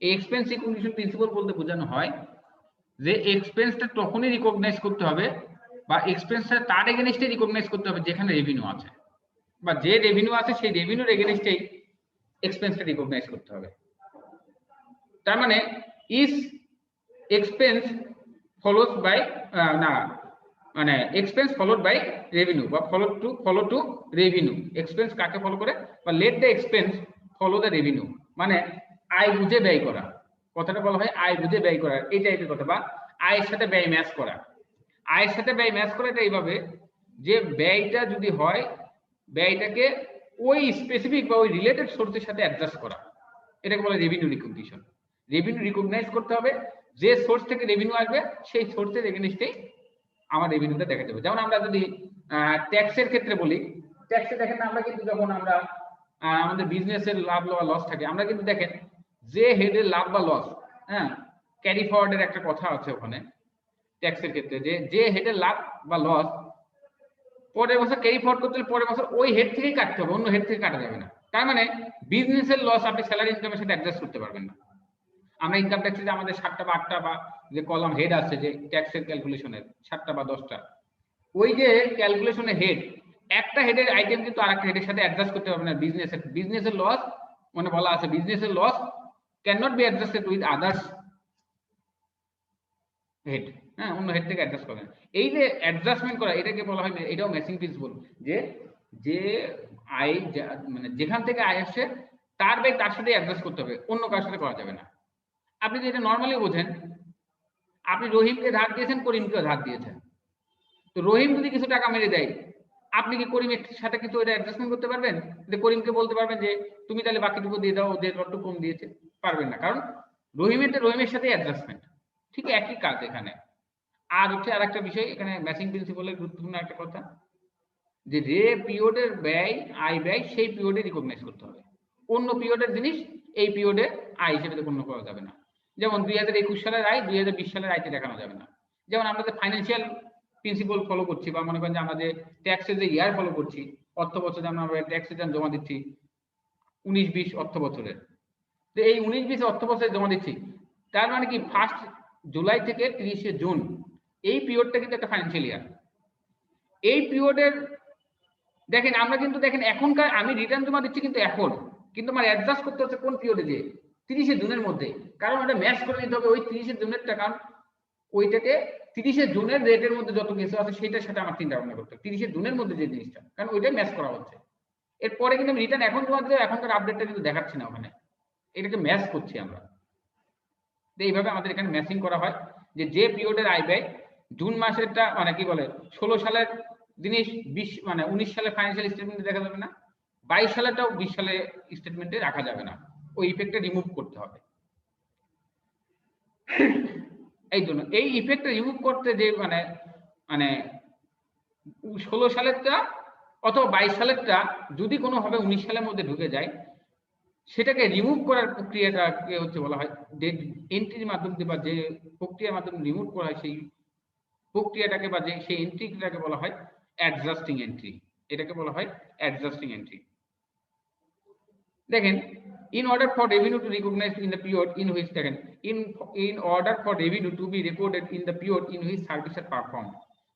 এই এক্সপেন্স রিকগনিশন প্রিন্সিপাল বলতে বোঝানো হয় যে এক্সপেন্সটা তখনই রিকগনাইজ করতে হবে বা এক্সপেন্সটা তার এগেইনস্টে রিকগনাইজ করতে হবে যেখানে রেভিনিউ আছে, বা যে রেভিনিউ আছে সেই রেভিনিউর এগেইনস্টেই এক্সপেন্সটা রিকগনাইজ করতে হবে। তার মানে ইজ এক্সপেন্স ফলোস বাই না, মানে এক্সপেন্স ফলোড বাই রেভিনিউ বা ফলো টু রেভিনিউ। এক্সপেন্স কাকে ফলো করে, বা let the expense follow the revenue, মানে আয় বুঝে ব্যয় করা। কথাটা বলা হয় আয় বুঝে ব্যয় করা, এই টাইপের কথা, বা আয়ের সাথে ব্যয় ম্যাচ করা। আয়ের সাথে ব্যয় ম্যাচ করা এটা এইভাবে যে ব্যয়টা যদি হয়, ব্যয়টাকে ওই স্পেসিফিক বা ওই রিলেটেড সোর্সের সাথে অ্যাডজাস্ট করা, এটাকে বলে রেভিনিউ রিকগনিশন। রেভিনিউ রিকগনাইজ করতে হবে, যে সোর্স থেকে রেভিনিউ আসবে সেই সোর্সের এগেইনস্টেই আমার রেভিনিউটা দেখাতে হবে। যেমন আমরা যদি ট্যাক্সের ক্ষেত্রে বলি, ট্যাক্সে দেখেন আমরা কিন্তু যখন আমরা আমাদের বিজনেসের লাভ বা লস থাকে, আমরা কিন্তু দেখেন যে হেডের লাভ বা লস, হ্যাঁ, ক্যারি ফরওয়ার্ডের একটা কথা আছে ওখানে ট্যাক্সের ক্ষেত্রে, যে হেডের লাভ বা লস পরের বছর ক্যারি ফরওয়ার্ড করতে হলে পরের বছর ওই হেড থেকেই কাটতে হবে, অন্য হেড থেকে কাটা যাবে না। তার মানে বিজনেসের লস আপনি স্যালারি ইনকামের সাথে অ্যাডজাস্ট করতে পারবেন না। আমরা ইনকাম ট্যাক্সে যে আমাদের 7টা বা 8টা বা যে কলাম হেড আছে যে ট্যাক্সের ক্যালকুলেশনের 7টা বা 10টা, ওই যে ক্যালকুলেশনের হেড, একটা হেডের আইটেম কিন্তু আরেকটা হেডের সাথে অ্যাডজাস্ট করতে পারবে না। বিজনেসের লস মানে বলা আছে বিজনেসের loss can not be adjusted with others head, হ্যাঁ, অন্য হেড থেকে অ্যাডজাস্ট করেন। এই যে অ্যাডজাস্টমেন্ট করা, এটাকে বলা হয়, এটাও মেসিং প্রিন্সিপাল, যে আয় মানে যেখান থেকে আয় আসছে তার ব্যয় তার সাথে অ্যাডজাস্ট করতে হবে, অন্য কারোর সাথে করা যাবে না। আপনি যদি এটা নর্মালি বোঝেন, আপনি রহিমকে ধার দিয়েছেন, করিমকেও ধার দিয়েছেন, তো রহিম যদি কিছু টাকা মেরে দেয়, আপনি কি করিমের সাথে কিছু এটা অ্যাডজাস্টমেন্ট করতে পারবেন? যে করিমকে বলতে পারবেন যে তুমি তাহলে বাকিটুকু দিয়ে দাও, ওদের একটু কম দিয়েছে? পারবেন না, কারণ রহিমের সাথে অ্যাডজাস্টমেন্ট, ঠিক একই কাজ এখানে। আর হচ্ছে আরেকটা বিষয় এখানে ম্যাচিং প্রিন্সিপালের গুরুত্বপূর্ণ একটা কথা, যে পিরিয়ডের ব্যয় আয় ব্যয় সেই পিরিয়ডে রিকগনাইজ করতে হবে। অন্য পিরিয়ডের জিনিস এই পিরিয়ডে আয় হিসেবে গণ্য করা যাবে না। যেমন 2021 সালের আয় 2020 সালের আয়তে দেখানো যাবে না। যেমন আমরা যে ফাইন্যান্সিয়াল প্রিন্সিপাল ফলো করছি, বা মনে করেন যে আমরা যে ট্যাক্সের যে ইয়ার ফলো করছি, অর্থ বছর যেমন আমরা ট্যাক্স রিটার্ন জমা দিচ্ছি 19-20 অর্থ বছরের, তো এই 19-20 অর্থ বছরে জমা দিচ্ছি, তার মানে কি 1 জুলাই থেকে 30 জুন এই পিরিয়ডটা কিন্তু একটা ফাইন্যান্সিয়াল ইয়ার। এই পিরিয়ডের দেখেন আমরা কিন্তু দেখেন এখনকার আমি রিটার্ন জমা দিচ্ছি কিন্তু এখন, কিন্তু আমার অ্যাডজাস্ট করতে হচ্ছে কোন পিরিয়ডে, যে 30 জুনের মধ্যে, কারণ এটা ম্যাচ করে নিতে হবে ওই 30 জুনের টাকা, ওইটাকে 30 জুনের রেটের মধ্যে যত কিছু আছে সেটার সাথে আমার চিন্তা ভাবনা করতে হবে 30 জুনের মধ্যে যে জিনিসটা, কারণ ওইটাই ম্যাচ করা হচ্ছে। এরপরে কিন্তু আমি রিটার্ন এখন জমা দিলে এখনকার আপডেটটা কিন্তু দেখাচ্ছি না ওখানে, এটাকে ম্যাচ করছি আমরা। তো এইভাবে আমাদের এখানে ম্যাচিং করা হয়, যে পিরিয়ডের আয় ব্যয় জুন মাসেরটা মানে কি বলে 16 সালের জিনিস 20 মানে 19 সালের ফাইন্যান্সিয়াল স্টেটমেন্টে দেখা যাবে না, 22 সালেরটাও 20 সালের স্টেটমেন্টে রাখা যাবে না, ওই ইফেক্টটা রিমুভ করতে হবে। এই জন্য এই ইফেক্টটা রিমুভ করতে যে মানে মানে 16 সালেরটা অথবা 22 সালেরটা যদি কোনোভাবে 19 সালের মধ্যে ঢুকে যায়, সেটাকে রিমুভ করার প্রক্রিয়াটাকে হচ্ছে বলা হয় এন্ট্রির মাধ্যমে, বা যে প্রক্রিয়ার মাধ্যমে রিমুভ করা হয় সেই প্রক্রিয়াটাকে বা যে সেই এন্ট্রিটাকে বলা হয় অ্যাডজাস্টিং এন্ট্রি। এটাকে বলা হয় অ্যাডজাস্টিং এন্ট্রি। দেখেন, in order for revenue to recognize in the period in which দেখেন in order for revenue to be recorded in the period in which service are performed,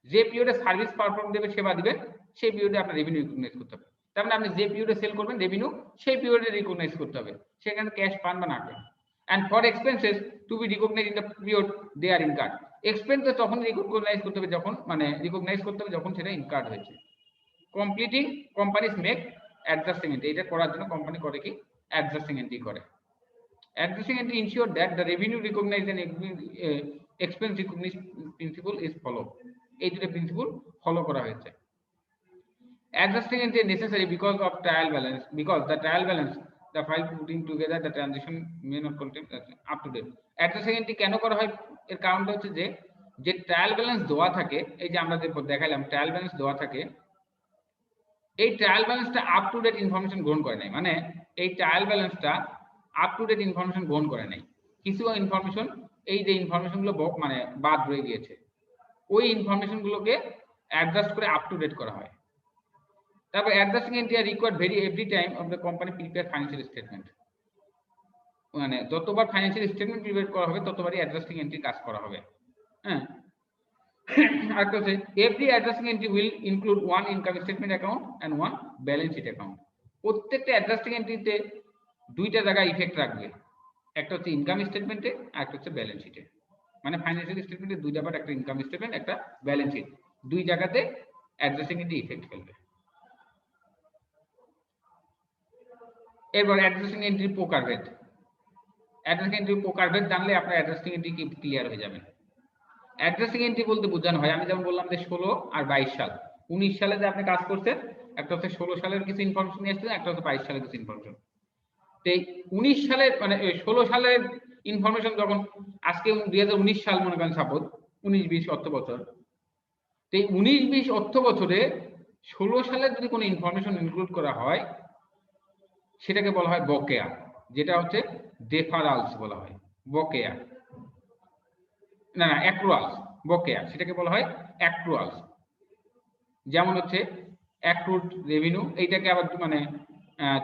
যে পিরিয়ডে সার্ভিস পারফর্ম দেবে, সেবা দিবে, সেই পিরিয়ডে আপনার রেভিনিউ রিকগনাইজ করতে হবে। তার মানে আপনি যে পিরিয়ডে সেল করবেন রেভিনিউ, সেই পিরিয়ডে রিকগনাইজ করতে হবে, সেখানে ক্যাশ পান বা না পান। and for expenses to be recognized in the period they are incurred, expense তখন রিকগনাইজ করতে হবে যখন মানে রিকগনাইজ করতে হবে যখন সেটা ইনকার্ড হয়েছে। Completing companies make adjusting entry, এটা করার জন্য কোম্পানি করে কি অ্যাডজাস্টিং এন্ট্রি করে। Adjusting entry ensure that the revenue recognized and expense recognition principle is follow, এই দুটো প্রিন্সিপল ফলো করা হয়েছে। Adjusting entry necessary because of trial balance, because the trial balance the file putting together the transaction may not contain up to date। Adjusting entry কেন করা হয়, এর কারণটা হচ্ছে যে ট্রায়াল ব্যালেন্স দেওয়া থাকে, এই যে আমরা যে দেখাইলাম ট্রায়াল ব্যালেন্স দেওয়া থাকে, এই ট্রায়াল ব্যালেন্সটা আপ টু ডেট ইনফরমেশন গ্রহণ করে নাই, মানে এই ট্রায়াল ব্যালেন্সটা আপ টু ডেট ইনফরমেশন গ্রহণ করে নাই, কিছু ইনফরমেশন এই যে ইনফরমেশনগুলো মানে বাদ রয়ে গিয়েছে, ওই ইনফরমেশনগুলোকে অ্যাডজাস্ট করে আপ টু ডেট করা হয়। তারপর adjusting entry R required very every time of the company prepare financial statement, মানে যতবার ফাইন্যান্সিয়াল স্টেটমেন্ট প্রিপেয়ার করা হবে ততবারই অ্যাডজাস্টিং এন্ট্রি কাজ করা হবে। হ্যাঁ, আর তো every adjusting entry will include one income statement account and one balance sheet account. প্রত্যেকটা অ্যাডজাস্টিং এন্ট্রিতে দুইটা জায়গায় ইফেক্ট রাখবে, একটা হচ্ছে ইনকাম স্টেটমেন্টে আর একটা হচ্ছে ব্যালেন্স শিটে। মানে ফাইন্যান্সিয়াল স্টেটমেন্টে দুইটা পার্ট, একটা ইনকাম স্টেটমেন্ট একটা ব্যালেন্স শিট, দুই জায়গাতে অ্যাডজাস্টিং এন্ট্রি ইফেক্ট ফেলবে। এরপর অ্যাডজাস্টিং এন্ট্রি প্রকারভেদ। অ্যাডজাস্টিং এন্ট্রি প্রকারভেদ জানলে আপনার অ্যাডজাস্টিং এন্ট্রি কি ক্লিয়ার হয়ে যাবে। অ্যাডজাস্টিং এন্ট্রি বলতে বোঝানো হয়, আমি যেমন বললাম যে 16 আর 22 সাল, 19 সালে যে আপনি কাজ করছেন, একটা হচ্ছে 16 সালের কিছু ইনফরমেশন নিয়ে আসছেন, একটা হচ্ছে 22 সালের কিছু ইনফরমেশন। তো 19 সালের মানে 16 সালের ইনফরমেশন যখন আজকে 2019 সাল মনে করেন সাপোজ 19-20 অর্থ বছর, তো এই 19-20 অর্থ বছরে 16 সালের যদি কোনো ইনফরমেশন ইনক্লুড করা হয় সেটাকে বলা হয় বকেয়া, যেটা হচ্ছে ডেফারালস বলা হয়, বকেয়া না অ্যাক্রুয়ালস, বকেয়া সেটাকে বলা হয় অ্যাক্রুয়ালস। যেমন হচ্ছে অ্যাক্রুড রেভিনিউ, এইটাকে আবার মানে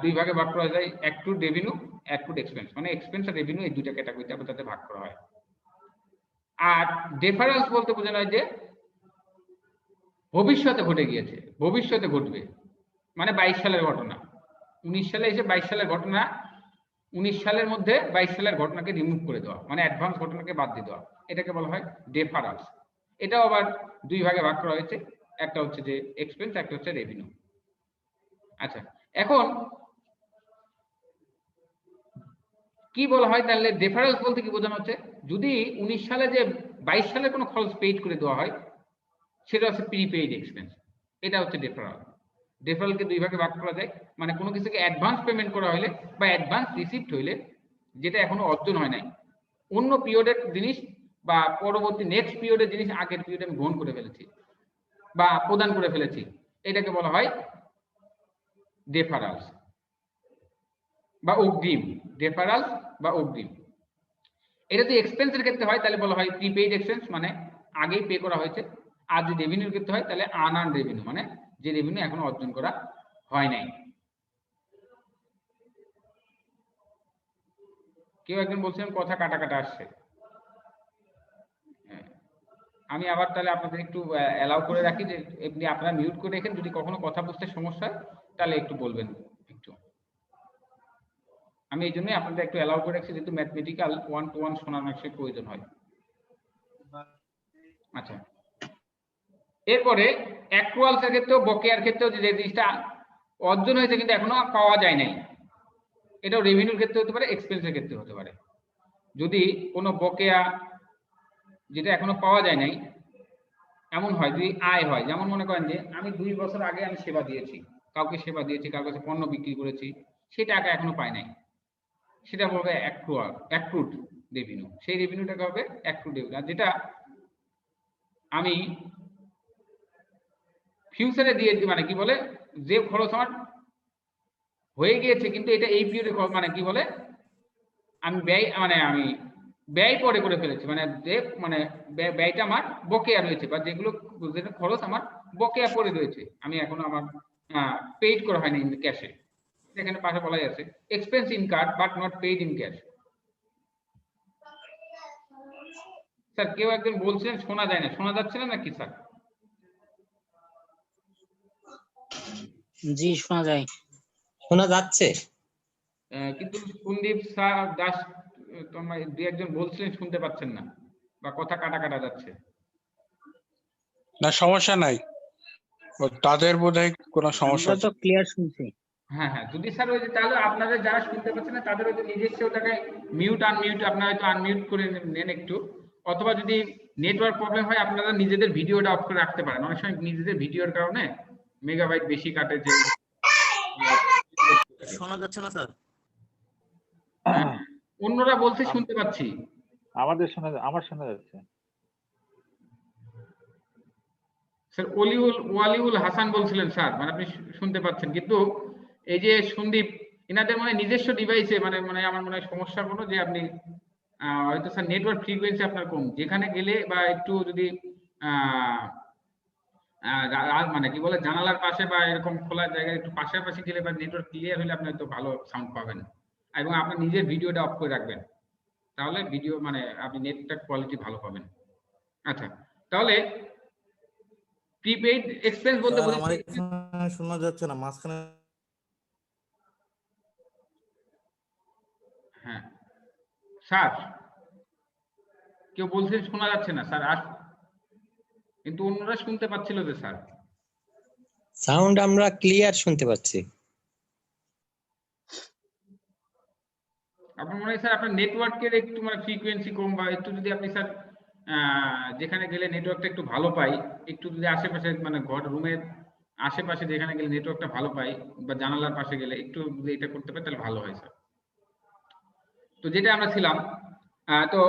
দুই ভাগে ভাগ করা যায়, অ্যাক্রুড রেভিনিউ, অ্যাক্রুড এক্সপেন্স, মানে এক্সপেন্স আর রেভিনিউ এই দুইটা ক্যাটাগরিতে আবার তাতে ভাগ করা হয়। আর ডেফারালস বলতে বোঝানো হয় যে ভবিষ্যতে ঘটে গিয়েছে, ভবিষ্যতে ঘটবে, মানে 22 সালের ঘটনা 19 সালে এসে 22 সালের ঘটনা 19 সালের মধ্যে 22 সালের ঘটনাকে রিমুভ করে দেওয়া, মানে অ্যাডভান্স ঘটনাকে বাদ দিয়ে দেওয়া, এটাকে বলা হয় ডেফারালস। এটাও আবার দুই ভাগে ভাগ করা হয়েছে, একটা হচ্ছে যে এক্সপেন্স, একটা হচ্ছে রেভিনিউ। আচ্ছা, এখন কি বলা হয় তাহলে ডেফারালস বলতে কি বোঝানো হচ্ছে, যদি 19 সালে যে 22 সালে কোনো খরচ পেইড করে দেওয়া হয় সেটা হচ্ছে প্রিপেইড এক্সপেন্স, এটা হচ্ছে ডেফারাল। ডেফারালকে দুই ভাগে ভাগ করা যায়, মানে কোনো কিছুকে অ্যাডভান্স পেমেন্ট করা হলে বা অ্যাডভান্স রিসিপ্ট হইলে যেটা এখনো অর্জন হয় নাই, অন্য পিরিয়ডের জিনিস বা পরবর্তী নেক্সট পিরিয়ডের জিনিস আগের পিরিয়ডে আমি গ্রহণ করে ফেলেছি বা প্রদান করে ফেলেছি, এটাকে বলা হয় ডেফারালস বা অগ্রিম। ডেফারালস বা অগ্রিম। এটা যদি এক্সপেন্সের ক্ষেত্রে হয় তাহলে বলা হয় প্রিপেইড এক্সপেন্স, মানে আগেই পে করা হয়েছে। আর যদি রেভিনিউর ক্ষেত্রে হয় তাহলে আনআর্নড রেভিনিউ, মানে যে রেভিনিউ এখনো অর্জন করা হয় নাই। কেউ একজন বলছিলেন কথা কাটা কাটা আসছে। আমি আবার তাহলে আপনাদের একটু অ্যালাউ করে রাখি যে এমনি আপনারা মিউট করে রেখেন, যদি কখনো কথা বুঝতে সমস্যা হয় তাহলে একটু বলবেন একটু। আমি এই জন্যই আপনাদের একটু অ্যালাউ করে রাখছি, যেহেতু ম্যাথমেটিক্যাল 1-to-1 শোনার অনেক প্রয়োজন হয়। আচ্ছা, এরপরে অ্যাক্রুয়ালস এর ক্ষেত্রেও বকেয়ার ক্ষেত্রেও যে জিনিসটা অর্জন হয়েছে কিন্তু এখনো পাওয়া যায় নাই, এটাও রেভিনিউর ক্ষেত্রে হতে পারে, এক্সপেন্সের ক্ষেত্রে হতে পারে। যদি কোনো বকেয়া যেটা এখনো পাওয়া যায় নাই এমন হয়, যদি আয় হয়, যেমন মনে করেন যে আমি 2 বছর আগে আমি সেবা দিয়েছি, কাউকে সেবা দিয়েছি, কারোর কাছে পণ্য বিক্রি করেছি, সেই টাকা এখনো পাই নাই, সেটা বলবে অ্যাক্রুড রেভিনিউ। সেই রেভিনিউটাকে হবে অ্যাক্রুড রেভিনিউ। আর যেটা আমি ফিউচারে দিয়েছি, মানে কি বলে, যে খরচ আমার হয়ে গিয়েছে কিন্তু এটা এই পিরিয়ডে, মানে কি বলে, আমি ব্যয়, মানে আমি ব্যয় পরে করে ফেলেছি, মানে যে মানে ব্যয়টা আমার বকেয়া রয়েছে, বা যেগুলো যেটা খরচ আমার বকেয়া পড়ে রয়েছে, আমি এখনো আমার পেইড করা হয়নি ইন ক্যাশে। এখানে পাশে বলাই আছে expense incurred but not paid in cash. Sir কেউ একজন বলছেন শোনা যায় না, শোনা যাচ্ছে না নাকি স্যার? জি শোনা যায়, শোনা যাচ্ছে, কিন্তু সন্দীপ স্যার দাস তোমার দুই একজন বলছিলেন শুনতে পাচ্ছেন না, বা কথা কাটা কাটা যাচ্ছে। না সমস্যা নাই, তাদের বোধহয় কোনো সমস্যা আমরা তো ক্লিয়ার শুনছি। হ্যাঁ হ্যাঁ, যদি স্যার ওই যে, তাহলে আপনাদের যারা শুনতে পাচ্ছেন না তাদের হয়তো নিজস্ব জায়গায় মিউট আনমিউট আপনারা হয়তো আনমিউট করে নেন একটু, অথবা যদি নেটওয়ার্ক প্রবলেম হয় আপনারা নিজেদের ভিডিওটা অফ করে রাখতে পারেন। অনেক সময় নিজেদের ভিডিওর কারণে মেগাবাইট বেশি কাটে, যে শোনা যাচ্ছে না স্যার? অন্যরা বলতে শুনতে পাচ্ছি। আমার শোনা যাচ্ছে। স্যার ওয়ালিউল হাসান বলছিলেন স্যার, মানে আপনি শুনতে পাচ্ছেন, কিন্তু এই যে সন্দীপ, এনাদের মানে নিজস্ব ডিভাইসে মানে মানে আমার মনে হয় সমস্যা কোনো, যে আপনি হয়তো স্যার নেটওয়ার্ক ফ্রিকোয়েন্সি আপনার কম, যেখানে গেলে বা একটু যদি মানে কি বলে জানালার পাশে বা এরকম খোলা জায়গায় একটু পাশাপাশি গেলে বা নেটওয়ার্ক ক্লিয়ার হলে আপনি হয়তো ভালো সাউন্ড পাবেন, এবং আপনার নিজের ভিডিওটা অফ করে রাখবেন, তাহলে ভিডিও মানে আপনি নেটটা কোয়ালিটি ভালো পাবেন। আচ্ছা, তাহলে প্রিপেইড এক্সপেন্স বলতে স্যার, আমার বোঝাচ্ছে, এখানে শোনা যাচ্ছে না, মাঝখানে। হ্যাঁ স্যার কেউ বলছেন শোনা যাচ্ছে না স্যার, আর কিন্তু অন্যরা শুনতে পাচ্ছিল যে স্যার। সাউন্ড আমরা ক্লিয়ার শুনতে পাচ্ছি। আপনার মনে হয় স্যার আপনার নেটওয়ার্কের একটু মানে ফ্রিকোয়েন্সি কম, বা একটু যদি আপনি স্যার যেখানে গেলে নেটওয়ার্কটা একটু ভালো পাই, একটু যদি আশেপাশে মানে ঘর রুমের আশেপাশে যেখানে গেলে নেটওয়ার্কটা ভালো পাই, বা জানালার পাশে গেলে একটু যদি এটা করতে পারি তাহলে ভালো হয় স্যার। তো যেটা আমরা ছিলাম, তো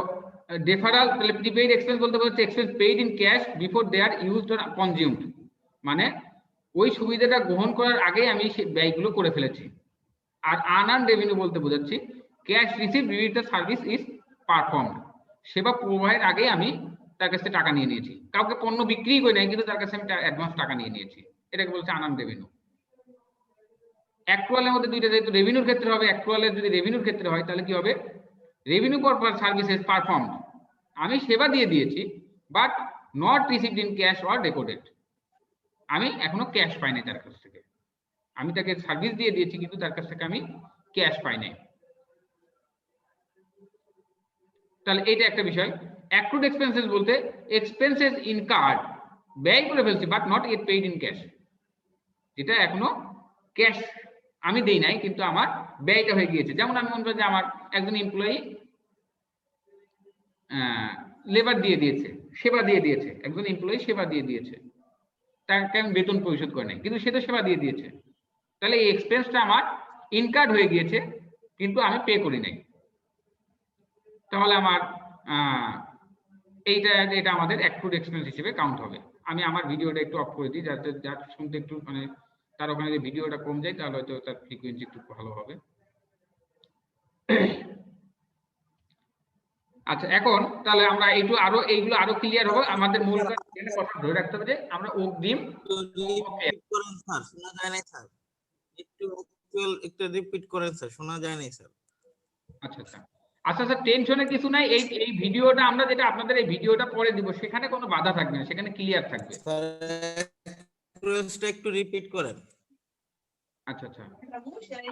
ডেফারাল প্রিপেইড এক্সপেন্স বলতে বলছে expense paid in cash before they are used or consumed, মানে ওই সুবিধাটা গ্রহণ করার আগে আমি সেই ব্যয়গুলো করে ফেলেছি। আর আনআর্নড রেভিনিউ বলতে বোঝাচ্ছি cash receive with the service is performed, সেবা প্রবাহের আগে আমি তার কাছে টাকা নিয়ে নিয়েছি, কাউকে পণ্য বিক্রি করে নাই কিন্তু তার কাছে আমি অ্যাডভান্স টাকা নিয়ে নিয়েছি, এটাকে বলছে আনআর্নড রেভিনিউ। অ্যাক্রুয়ালের মধ্যে দুইটা, যেহেতু রেভিনিউর ক্ষেত্রে হবে, অ্যাক্রুয়ালের যদি রেভিনিউর ক্ষেত্রে হয় তাহলে কি হবে, রেভিনিউ ফর সার্ভিসেস পারফর্মড, আমি সেবা দিয়ে দিয়েছি but not received in cash or recorded, আমি এখনো ক্যাশ পাই নাই তার কাছ থেকে, আমি তাকে সার্ভিস দিয়ে দিয়েছি কিন্তু তার কাছ থেকে আমি ক্যাশ পাই নাই। তাহলে এটা একটা বিষয়। অ্যাক্রুড এক্সপেন্সেস বলতে এক্সপেন্সেস ইনকার্ড, ব্যয় করে ফেলছি but not it paid in cash, যেটা এখনো ক্যাশ আমি দেই নাই কিন্তু আমার ব্যয়টা হয়ে গিয়েছে। যেমন আমি মনে করি যে আমার একজন এমপ্লয়ি লেবার দিয়ে দিয়েছে, সেবা দিয়ে দিয়েছে, একজন এমপ্লয়ি সেবা দিয়ে দিয়েছে, তাকে আমি বেতন পরিশোধ করে নাই কিন্তু সে তো সেবা দিয়ে দিয়েছে, তাহলে এই এক্সপেন্সটা আমার ইনকার্ড হয়ে গিয়েছে কিন্তু আমি পে করি নাই, তাহলে আমার এটা আমাদের অ্যাক্রুড এক্সপেন্স হিসেবে কাউন্ট হবে। আমি আমার ভিডিওটা একটু অফ করে দিই, যাতে যার শুনতে একটু মানে তার ওখানে যে ভিডিওটা কম যায় তাহলে হয়তো তার ফ্রিকোয়েন্সি একটু ভালো হবে। আচ্ছা, এখন তাহলে আমরা এইগুলো আরো ক্লিয়ার হবে। আমাদের মূল কথা ধরে রাখতে হবে যে আমরা অগ্রিম করেন স্যার, শোনা যায় নাই স্যার। একটু রিপিট করেন স্যার, শোনা যায় নাই স্যার। আচ্ছা আচ্ছা আচ্ছা স্যার, টেনশনের কিছু নাই। এই ভিডিওটা আমরা যেটা আপনাদের এই ভিডিওটা পরে দিব, সেখানে কোনো বাধা থাকবে না, সেখানে ক্লিয়ার থাকবে। স্যার একটু রিপিট করেন। আচ্ছা আচ্ছা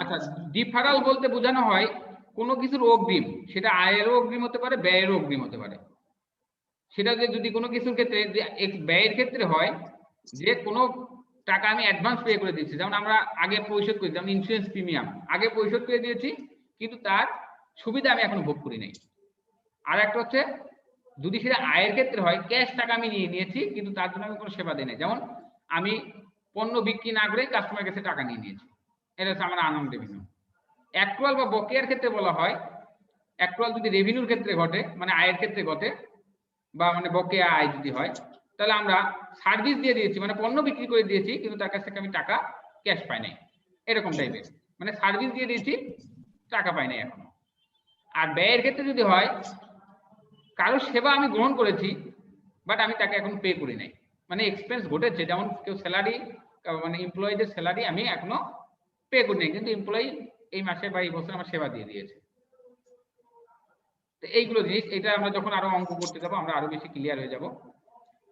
আচ্ছা, ডিফারাল বলতে বোঝানো হয় কোনো কিছুর অগ্রিম, সেটা আয়েরও অগ্রিম হতে পারে, ব্যয়েরও অগ্রিম হতে পারে। সেটা যে যদি কোনো কিছুর ক্ষেত্রে ব্যয়ের ক্ষেত্রে হয় যে কোনো টাকা আমি অ্যাডভান্স পে করে দিচ্ছি, যেমন আমরা আগে পরিশোধ করি, যেমন ইন্স্যুরেন্স প্রিমিয়াম আগে পরিশোধ করে দিয়েছি, কিন্তু তার সুবিধা আমি এখনো ভোগ করি নাই। আর একটা হচ্ছে যদি সেটা আয়ের ক্ষেত্রে হয়, ক্যাশ টাকা আমি নিয়ে নিয়েছি কিন্তু তার জন্য আমি কোনো সেবা দিই নাই, যেমন আমি পণ্য বিক্রি না করে কাস্টমার কাছে টাকা নিয়ে নিয়েছি, এটা হচ্ছে আমার আনন্দ রেভিনিউ। অ্যাকচুয়াল বা বকেয়ার ক্ষেত্রে বলা হয়, অ্যাকচুয়াল যদি রেভিনিউর ক্ষেত্রে ঘটে, মানে আয়ের ক্ষেত্রে ঘটে, বা মানে বকেয়া আয় যদি হয়, তাহলে আমরা সার্ভিস দিয়ে দিয়েছি, মানে পণ্য বিক্রি করে দিয়েছি কিন্তু তার কাছ থেকে আমি টাকা ক্যাশ পাই নাই, এরকম টাইপের, মানে সার্ভিস দিয়ে দিয়েছি টাকা পাই নাই এখনো। আর ব্যয়ের ক্ষেত্রে যদি হয়, কারো সেবা আমি গ্রহণ করেছি বাট আমি তাকে এখন পে করি নাই, মানে এক্সপেন্স ঘটেছে, যেমন কেউ স্যালারি, মানে এমপ্লয়ীদের স্যালারি আমি এখনো পে করি নাই, কিন্তু এমপ্লয়ি এই মাসে বা এই বছর আমার সেবা দিয়ে দিয়েছে। তো এইগুলো জিনিস, এটা আমরা যখন আরো অঙ্ক করতে যাবো আমরা আরো বেশি ক্লিয়ার হয়ে যাব।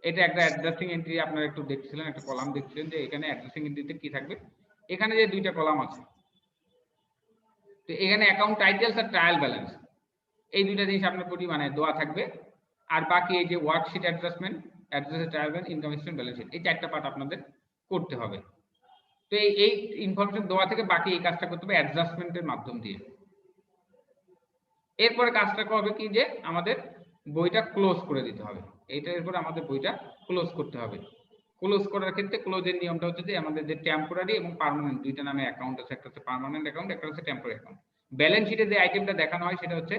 এটা একটা অ্যাডজাস্টিং এন্ট্রি আপনারা একটু দেখছিলেন, একটা কলাম দেখছিলেন যে এখানে অ্যাডজাস্টিং এন্ট্রিতে কি থাকবে, এখানে যে দুইটা কলাম আছে, তো এখানে অ্যাকাউন্ট টাইটেলস আর ট্রায়াল ব্যালেন্স, এই দুইটা জিনিস আপনার প্রতি মানে দেওয়া থাকবে। আর বাকি এই যে worksheet adjustment, trial balance, income statement, balance sheet, এই চারটা পার্ট আপনাদের করতে হবে। তো এই ইনফরমেশন দেওয়া থেকে বাকি এই কাজটা করতে হবে অ্যাডজাস্টমেন্টের মাধ্যম দিয়ে। এরপরে কাজটা হবে কি, যে আমাদের বইটা ক্লোজ করে দিতে হবে। এইটা এরপরে আমাদের বইটা ক্লোজ করতে হবে। ক্লোজ করার ক্ষেত্রে ক্লোজের নিয়মটা হচ্ছে যে আমাদের যে টেম্পোরারি এবং পার্মানেন্ট দুইটা নামে অ্যাকাউন্ট আছে, একটা হচ্ছে পার্মানেন্ট অ্যাকাউন্ট, একটা হচ্ছে টেম্পোরারি অ্যাকাউন্ট। ব্যালেন্স শিটে যে আইটেমটা দেখানো হয় সেটা হচ্ছে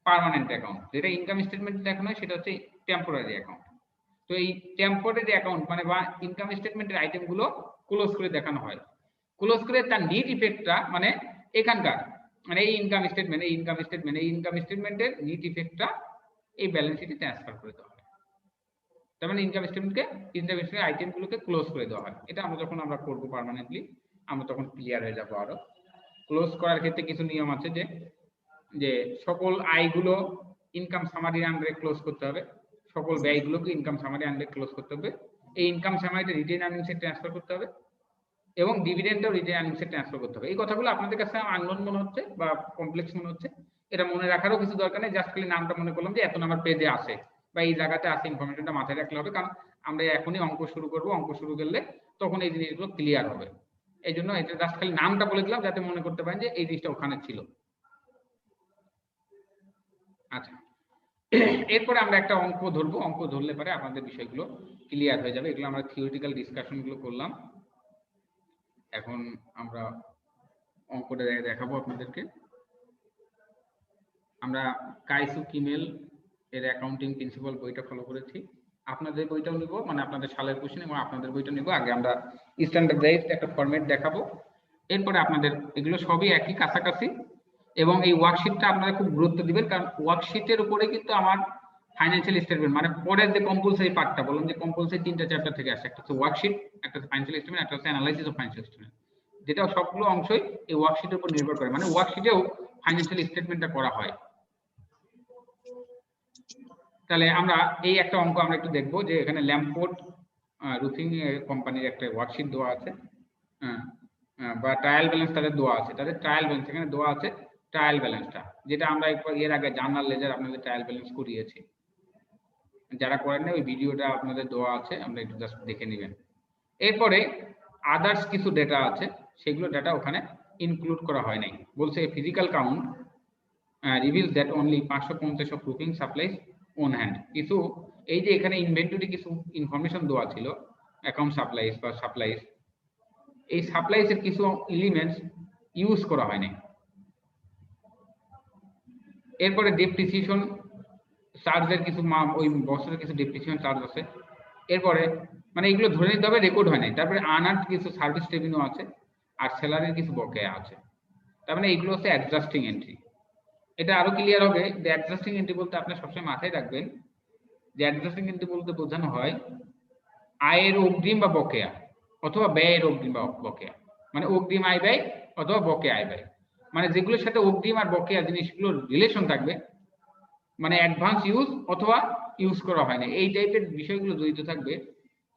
পার্মানেন্ট অ্যাকাউন্ট, যেটা ইনকাম স্টেটমেন্টে দেখানো হয় সেটা হচ্ছে টেম্পোরারি অ্যাকাউন্ট। তো এই টেম্পোরারি অ্যাকাউন্ট মানে বা ইনকাম স্টেটমেন্টের আইটেমগুলো ক্লোজ করে দেখানো হয়। ক্লোজ করে তার নিট ইফেক্টটা মানে এখানকার, মানে এই ইনকাম স্টেটমেন্টের নিট ইফেক্টটা এই ব্যালেন্স শিটে ট্রান্সফার করে দেওয়া হয়। তার মানে ইনকাম স্টেটমেন্টের আইটেমগুলোকে ক্লোজ করে দেওয়া হয়। এটা আমরা যখন করব পার্মানেন্টলি, আমরা তখন ক্লিয়ার হয়ে যাব। আরো ক্লোজ করার ক্ষেত্রে কিছু নিয়ম আছে, যে সকল আয়গুলো ইনকাম সামারির আন্ডারে ক্লোজ করতে হবে, সকল ব্যয়গুলোকে ইনকাম সামারি আন্ডারে ক্লোজ করতে হবে, এই ইনকাম সামারিটা রিটেইন আর্নিংসে ট্রান্সফার করতে হবে, এবং ডিভিডেন্ডটাও রিটেইন আর্নিংসে ট্রান্সফার করতে হবে। এই কথাগুলো আপনাদের কাছে আননোন মনে হচ্ছে বা কমপ্লেক্স মনে হচ্ছে, এটা মনে রাখারও কিছু দরকার নেই, জাস্ট খালি নামটা মনে করলাম যে এত নাম্বার পেজে আছে বা এই জায়গাতে আছে, ইনফরমেশনটা মাথায় রাখলে হবে, কারণ আমরা এখনই অঙ্ক শুরু করব, অঙ্ক শুরু করলে তখন এই জিনিসগুলো ক্লিয়ার হবে। এই জন্য এটা জাস্ট খালি নামটা বলে দিলাম যাতে মনে করতে পারেন যে এই জিনিসটা ওখানে ছিল। আচ্ছা, এরপরে আমরা একটা অঙ্ক ধরবো, অঙ্ক ধরলে পরে আপনাদের বিষয়গুলো ক্লিয়ার হয়ে যাবে। এগুলো আমরা থিওরিটিক্যাল ডিসকাশন গুলো করলাম, এখন আমরা অঙ্কটা দেখাবো আপনাদেরকে। আমরা কাইসু কিমেল এর অ্যাকাউন্টিং প্রিন্সিপাল বইটা ফলো করেছি, আপনাদের বইটাও নিব, মানে আপনাদের সালের কোশ্চেন এবং আপনাদের বইটা নিব। আগে আমরা স্ট্যান্ডার্ডাইজড একটা ফরম্যাট দেখাবো, এরপরে আপনাদের এগুলো সবই একই কাছাকাছি। এবং এই ওয়ার্কশিটটা আপনারা খুব গুরুত্ব দিবেন, কারণ ওয়ার্কশিটের উপরে কিন্তু আমার ফাইন্যান্সিয়াল স্টেটমেন্ট মানে পরের যে কম্পালসারি পার্টটা, বললাম যে কম্পালসারি তিনটা চ্যাপ্টার থেকে আসে, একটা হচ্ছে ওয়ার্কশিট, একটা হচ্ছে ফাইন্যান্সিয়াল স্টেটমেন্ট, একটা হচ্ছে অ্যানালাইসিস অফ ফাইন্যান্সিয়াল স্টেটমেন্ট, যেটা সবগুলো অংশই এই ওয়ার্কশিটের উপর নির্ভর করে, মানে ওয়ার্কশিটেও ফাইন্যান্সিয়াল স্টেটমেন্টটা করা হয়। তাহলে আমরা এই একটা অঙ্ক আমরা একটু দেখবো, যে এখানে ল্যাম্পপোর্ট রুফিং কোম্পানির একটা ওয়ার্কশিট দেওয়া আছে, বা ট্রায়াল ব্যালেন্স তাদের দেওয়া আছে, তাদের ট্রায়াল ব্যালেন্স এখানে দেওয়া আছে, ট্রায়াল ব্যালেন্সটা যেটা আমরা এর আগে জার্নাল লেজার আপনাদের ট্রায়াল ব্যালেন্স করিয়েছি, যারা করেন না ওই ভিডিওটা আপনাদের দেওয়া আছে, আমরা একটু জাস্ট দেখে নেবেন। এরপরে আদার্স কিছু ডেটা আছে, সেগুলো ডেটা ওখানে ইনক্লুড করা হয় নাই, বলছে physical count reveals that only 550 of roofing supplies on hand। কিছু এই যে এখানে ইনভেন্টরি কিছু ইনফরমেশন দেওয়া ছিল, অ্যাকাউন্ট সাপ্লাইজ বা সাপ্লাইজ, এই সাপ্লাইজ এর কিছু এলিমেন্টস ইউজ করা হয় নাই। এরপরে ডেপ্রিসিয়েশন চার্জের কিছু ওই বছরের কিছু ডেপ্রিসিয়েশন চার্জ আছে। এরপরে মানে এগুলো ধরে নিতে হবে রেকর্ড হয় নাই। তারপরে আনআর্নড কিছু সার্ভিস রেভিনিউ আছে, আর স্যালারির কিছু বকেয়া আছে। তার মানে এগুলো হচ্ছে অ্যাডজাস্টিং এন্ট্রি। এটা আরো ক্লিয়ার হবে যে অ্যাডজাস্টিং এন্ট্রি বলতে আপনি সবসময় মাথায় রাখবেন যে অ্যাডজাস্টিং এন্ট্রি বলতে বোঝানো হয় আয়ের অগ্রিম বা বকেয়া অথবা ব্যয়ের অগ্রিম বা বকেয়া, মানে অগ্রিম আয় ব্যয় অথবা বকেয়া আয় ব্যয়, মানে যেগুলোর সাথে অগ্রিম আর বকেয়া জিনিসগুলোর রিলেশন থাকবে, মানে অ্যাডভান্স ইউজ অথবা ইউজ করা হয় না, এই টাইপের বিষয়গুলো জড়িত থাকবে,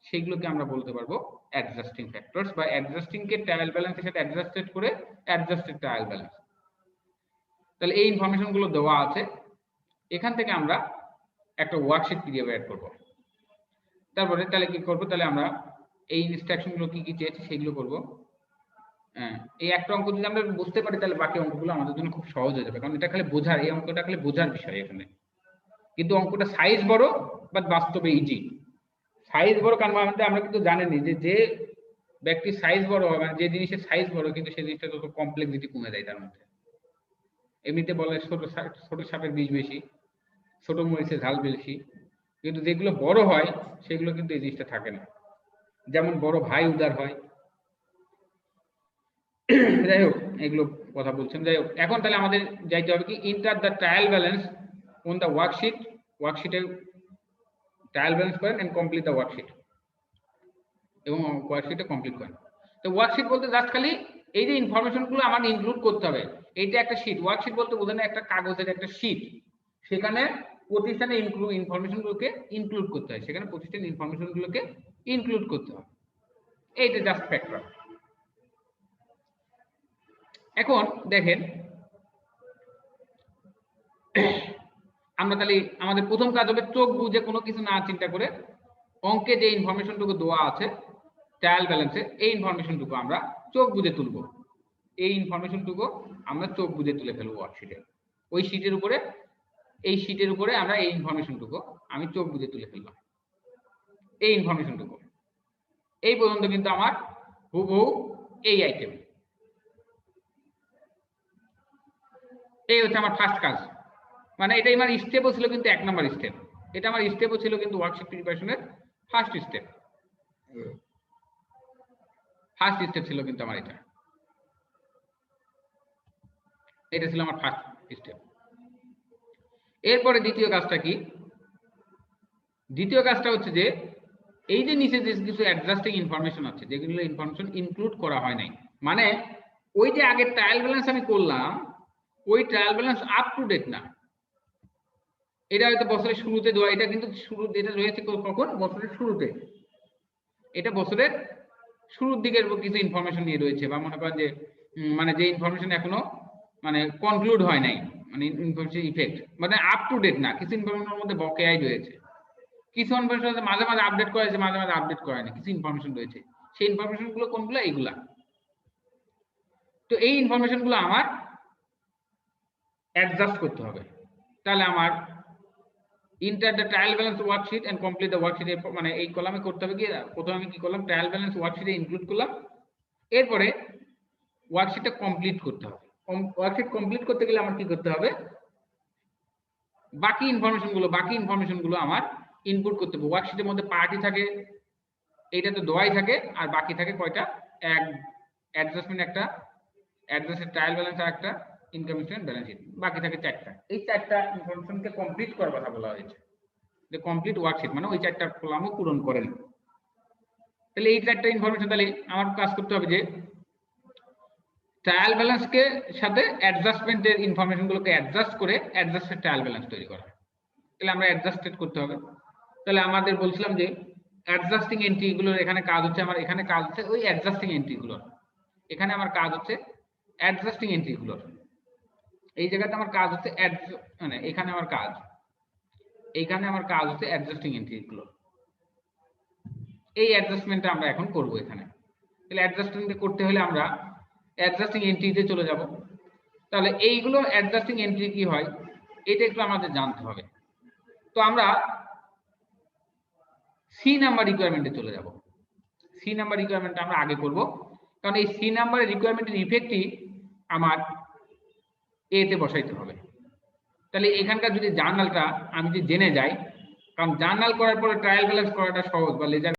সেগুলোকে আমরা বলতে পারবো অ্যাডজাস্টিং ফ্যাক্টরস বা অ্যাডজাস্টিং কে ট্রায়াল ব্যালেন্সের সাথে অ্যাডজাস্টেড করে অ্যাডজাস্টেড ট্রায়াল ব্যালেন্স। তাহলে এই ইনফরমেশন গুলো দেওয়া আছে। এখান থেকে আমরা একটা ওয়ার্কশিট ক্রিয়েট অ্যাড করব। তারপরে তাহলে কি করব, তাহলে আমরা এই ইনস্ট্রাকশন গুলো কি কি চেয়েছি সেগুলো করব। হ্যাঁ, এই একটা অঙ্ক যদি আমরা বুঝতে পারি তাহলে বাকি অঙ্কগুলো আমাদের জন্য খুব সহজ হয়ে যাবে, কারণ এটা খালি বোঝার, এই অঙ্কটা খালি বোঝার বিষয় এখানে। কিন্তু অঙ্কটা সাইজ বড় বাট বাস্তবে ইজি। সাইজ বড় কারণ আমরা কিন্তু জানেনি যে যে ব্যক্তির সাইজ বড় হয়, মানে যে জিনিসের সাইজ বড় কিন্তু সেই জিনিসটা তত কমপ্লেক্সিটি কমে যায় তার মধ্যে। এমনিতে বলে ছোট সাপের বিষ বেশি, ছোট মরিচের ঝাল বেশি, কিন্তু যেগুলো বড় হয় সেগুলো কিন্তু এই জিনিসটা থাকে না। যেমন বড় ভাই উদার হয়। যাই হোক, এগুলো কথা বলছেন। যাই হোক, এখন তাহলে আমাদের যাইতে হবে কি, enter the trial balance on the worksheet. ওয়ার্কশিটে ট্রায়াল ব্যালেন্স করেন এন্ড কমপ্লিট দ্য ওয়ার্কশিট, এবং ওয়ার্কশিটে কমপ্লিট করেন। তো ওয়ার্কশিট বলতে জাস্ট খালি এই যে ইনফরমেশন গুলো আমার ইনক্লুড করতে হবে, এইটা একটা শীট। ওয়ার্কশিট বলতে বোঝানো একটা কাগজের একটা শীট, সেখানে প্রতিষ্ঠানে ইনফরমেশন গুলোকে ইনক্লুড করতে হয়, সেখানে প্রতিষ্ঠানের ইনফরমেশন গুলোকে ইনক্লুড করতে হয়। এইটা জাস্ট ফ্যাক্টর। এখন দেখেন, আমরা তাহলে আমাদের প্রথম কাজ হবে চোখ বুঝে কোনো কিছু না চিন্তা করে অঙ্কে যে ইনফরমেশনটুকু দেওয়া আছে ট্রায়াল ব্যালেন্সে, এই ইনফরমেশনটুকু আমরা চোখ বুঝে তুলব। এই ইনফরমেশনটুকু আমরা চোখ বুঝে তুলে ফেলবো ওয়ার্কশিটে। ওই শীটের উপরে, এই শীটের উপরে আমরা এই ইনফরমেশনটুকু আমি চোখ বুঝে তুলে ফেললাম। এই ইনফরমেশনটুকু এই পর্যন্ত কিন্তু আমার হুবহু এই আইটেম। এই হচ্ছে আমার ফার্স্ট কাজ, মানে এটা আমার স্টেপও ছিল কিন্তু 1 নম্বর স্টেপ। এটা আমার স্টেপও ছিল কিন্তু ওয়ার্কশিট প্রিপারেশনের ফার্স্ট স্টেপ। ফার্স্ট স্টেপ ছিল কিন্তু আমার এটা ছিল আমার ফার্স্ট স্টেপ। এরপরে দ্বিতীয় কাজটা কি? দ্বিতীয় কাজটা হচ্ছে যে এই যে নিচে যে কিছু অ্যাডজাস্টিং ইনফরমেশন আছে, যেগুলো ইনফরমেশন ইনক্লুড করা হয় নাই, মানে ওই যে আগে ট্রায়াল ব্যালেন্স আমি করলাম, ওই trial balance up to date না। এটা হয়তো বছরের শুরুতে দেওয়া, এটা কিন্তু এটা রয়েছে কখন? বছরের শুরুতে। এটা বছরের শুরুর দিকের কিছু ইনফরমেশন নিয়ে রয়েছে, বা মনে করেন যে মানে যে ইনফরমেশন এখনো মানে কনক্লুড হয় নাই, মানে ইনফরমেশন ইফেক্ট, মানে আপ টু ডেট না। কিছু ইনফরমেশনের মধ্যে বকেয়াই রয়েছে, কিছু ইনফরমেশন মাঝে মাঝে আপডেট করা হয়েছে, মাঝে মাঝে আপডেট করা হয়নি, কিছু ইনফরমেশন রয়েছে। সেই ইনফরমেশন গুলো কোনগুলো? এইগুলা। তো এই ইনফরমেশন গুলো আমার অ্যাডজাস্ট করতে হবে। তাহলে আমার enter the trial balance worksheet and complete the worksheet, মানে এই কলামে করতে হবে কি, প্রথমে আমি কি করলাম? ট্রায়াল ব্যালেন্স ওয়ার্কশিটে ইনক্লুড করলাম। এরপরে ওয়ার্কশিটটা কমপ্লিট করতে হবে। ওয়ার্কশিট কমপ্লিট করতে গেলে আমার কি করতে হবে? বাকি ইনফরমেশন গুলো আমার ইনপুট করতে হবে। ওয়ার্কশিটের মধ্যে পার্টি থাকে, এইটা তো দোয়াই থাকে, আর বাকি থাকে কয়টা? এক অ্যাডজাস্টমেন্ট, একটা অ্যাডজাস্টেড ট্রায়াল ব্যালেন্স, আর একটা ইনকাম স্টেটমেন্ট, ব্যালেন্স শিট। বাকি থাকে 4টা। এই 4টা ইনফরমেশনকে কমপ্লিট করার কথা বলা হয়েছে, যে কমপ্লিট ওয়ার্কশিট মানে ওই 4টা কলামও পূরণ করেন। তাহলে এই 4টা ইনফরমেশন, তাহলে আমার কাজ করতে হবে যে ট্রায়াল ব্যালেন্সকে সাথে অ্যাডজাস্টমেন্টের ইনফরমেশন গুলোকে অ্যাডজাস্ট করে অ্যাডজাস্টেড ট্রায়াল ব্যালেন্স তৈরি করা। তাহলে আমরা অ্যাডজাস্টেড করতে হবে। তাহলে আমাদের বলছিলাম যে অ্যাডজাস্টিং এন্ট্রি গুলোর এখানে কাজ হচ্ছে, আমার এখানে কাজ হচ্ছে ওই অ্যাডজাস্টিং এন্ট্রি গুলোর, এখানে আমার কাজ হচ্ছে অ্যাডজাস্টিং এন্ট্রি গুলোর। এই জায়গাতে আমার কাজ হচ্ছে মানে এখানে আমার কাজ, এইখানে আমার কাজ হচ্ছে অ্যাডজাস্টিং এন্ট্রি গুলো। এই অ্যাডজাস্টমেন্টটা আমরা এখন করব এখানে। তাহলে অ্যাডজাস্টমেন্ট করতে হলে আমরা অ্যাডজাস্টিং এন্ট্রিতে চলে যাব। তাহলে এইগুলো অ্যাডজাস্টিং এন্ট্রি কি হয় এটা একটু আমাদের জানতে হবে। তো আমরা সি নাম্বার রিকোয়ারমেন্টে চলে যাব। সি নাম্বার রিকোয়ারমেন্ট আমরা আগে করব, কারণ এই সি নাম্বারের রিকোয়ারমেন্টের ইফেক্টই আমার এ তে বসাইতে হবে। তাহলে এখানকার যদি জার্নালটা আমি যদি জেনে যাই, কারণ জার্নাল করার পরে ট্রায়াল ব্যালেন্স করাটা সহজ বা লেজার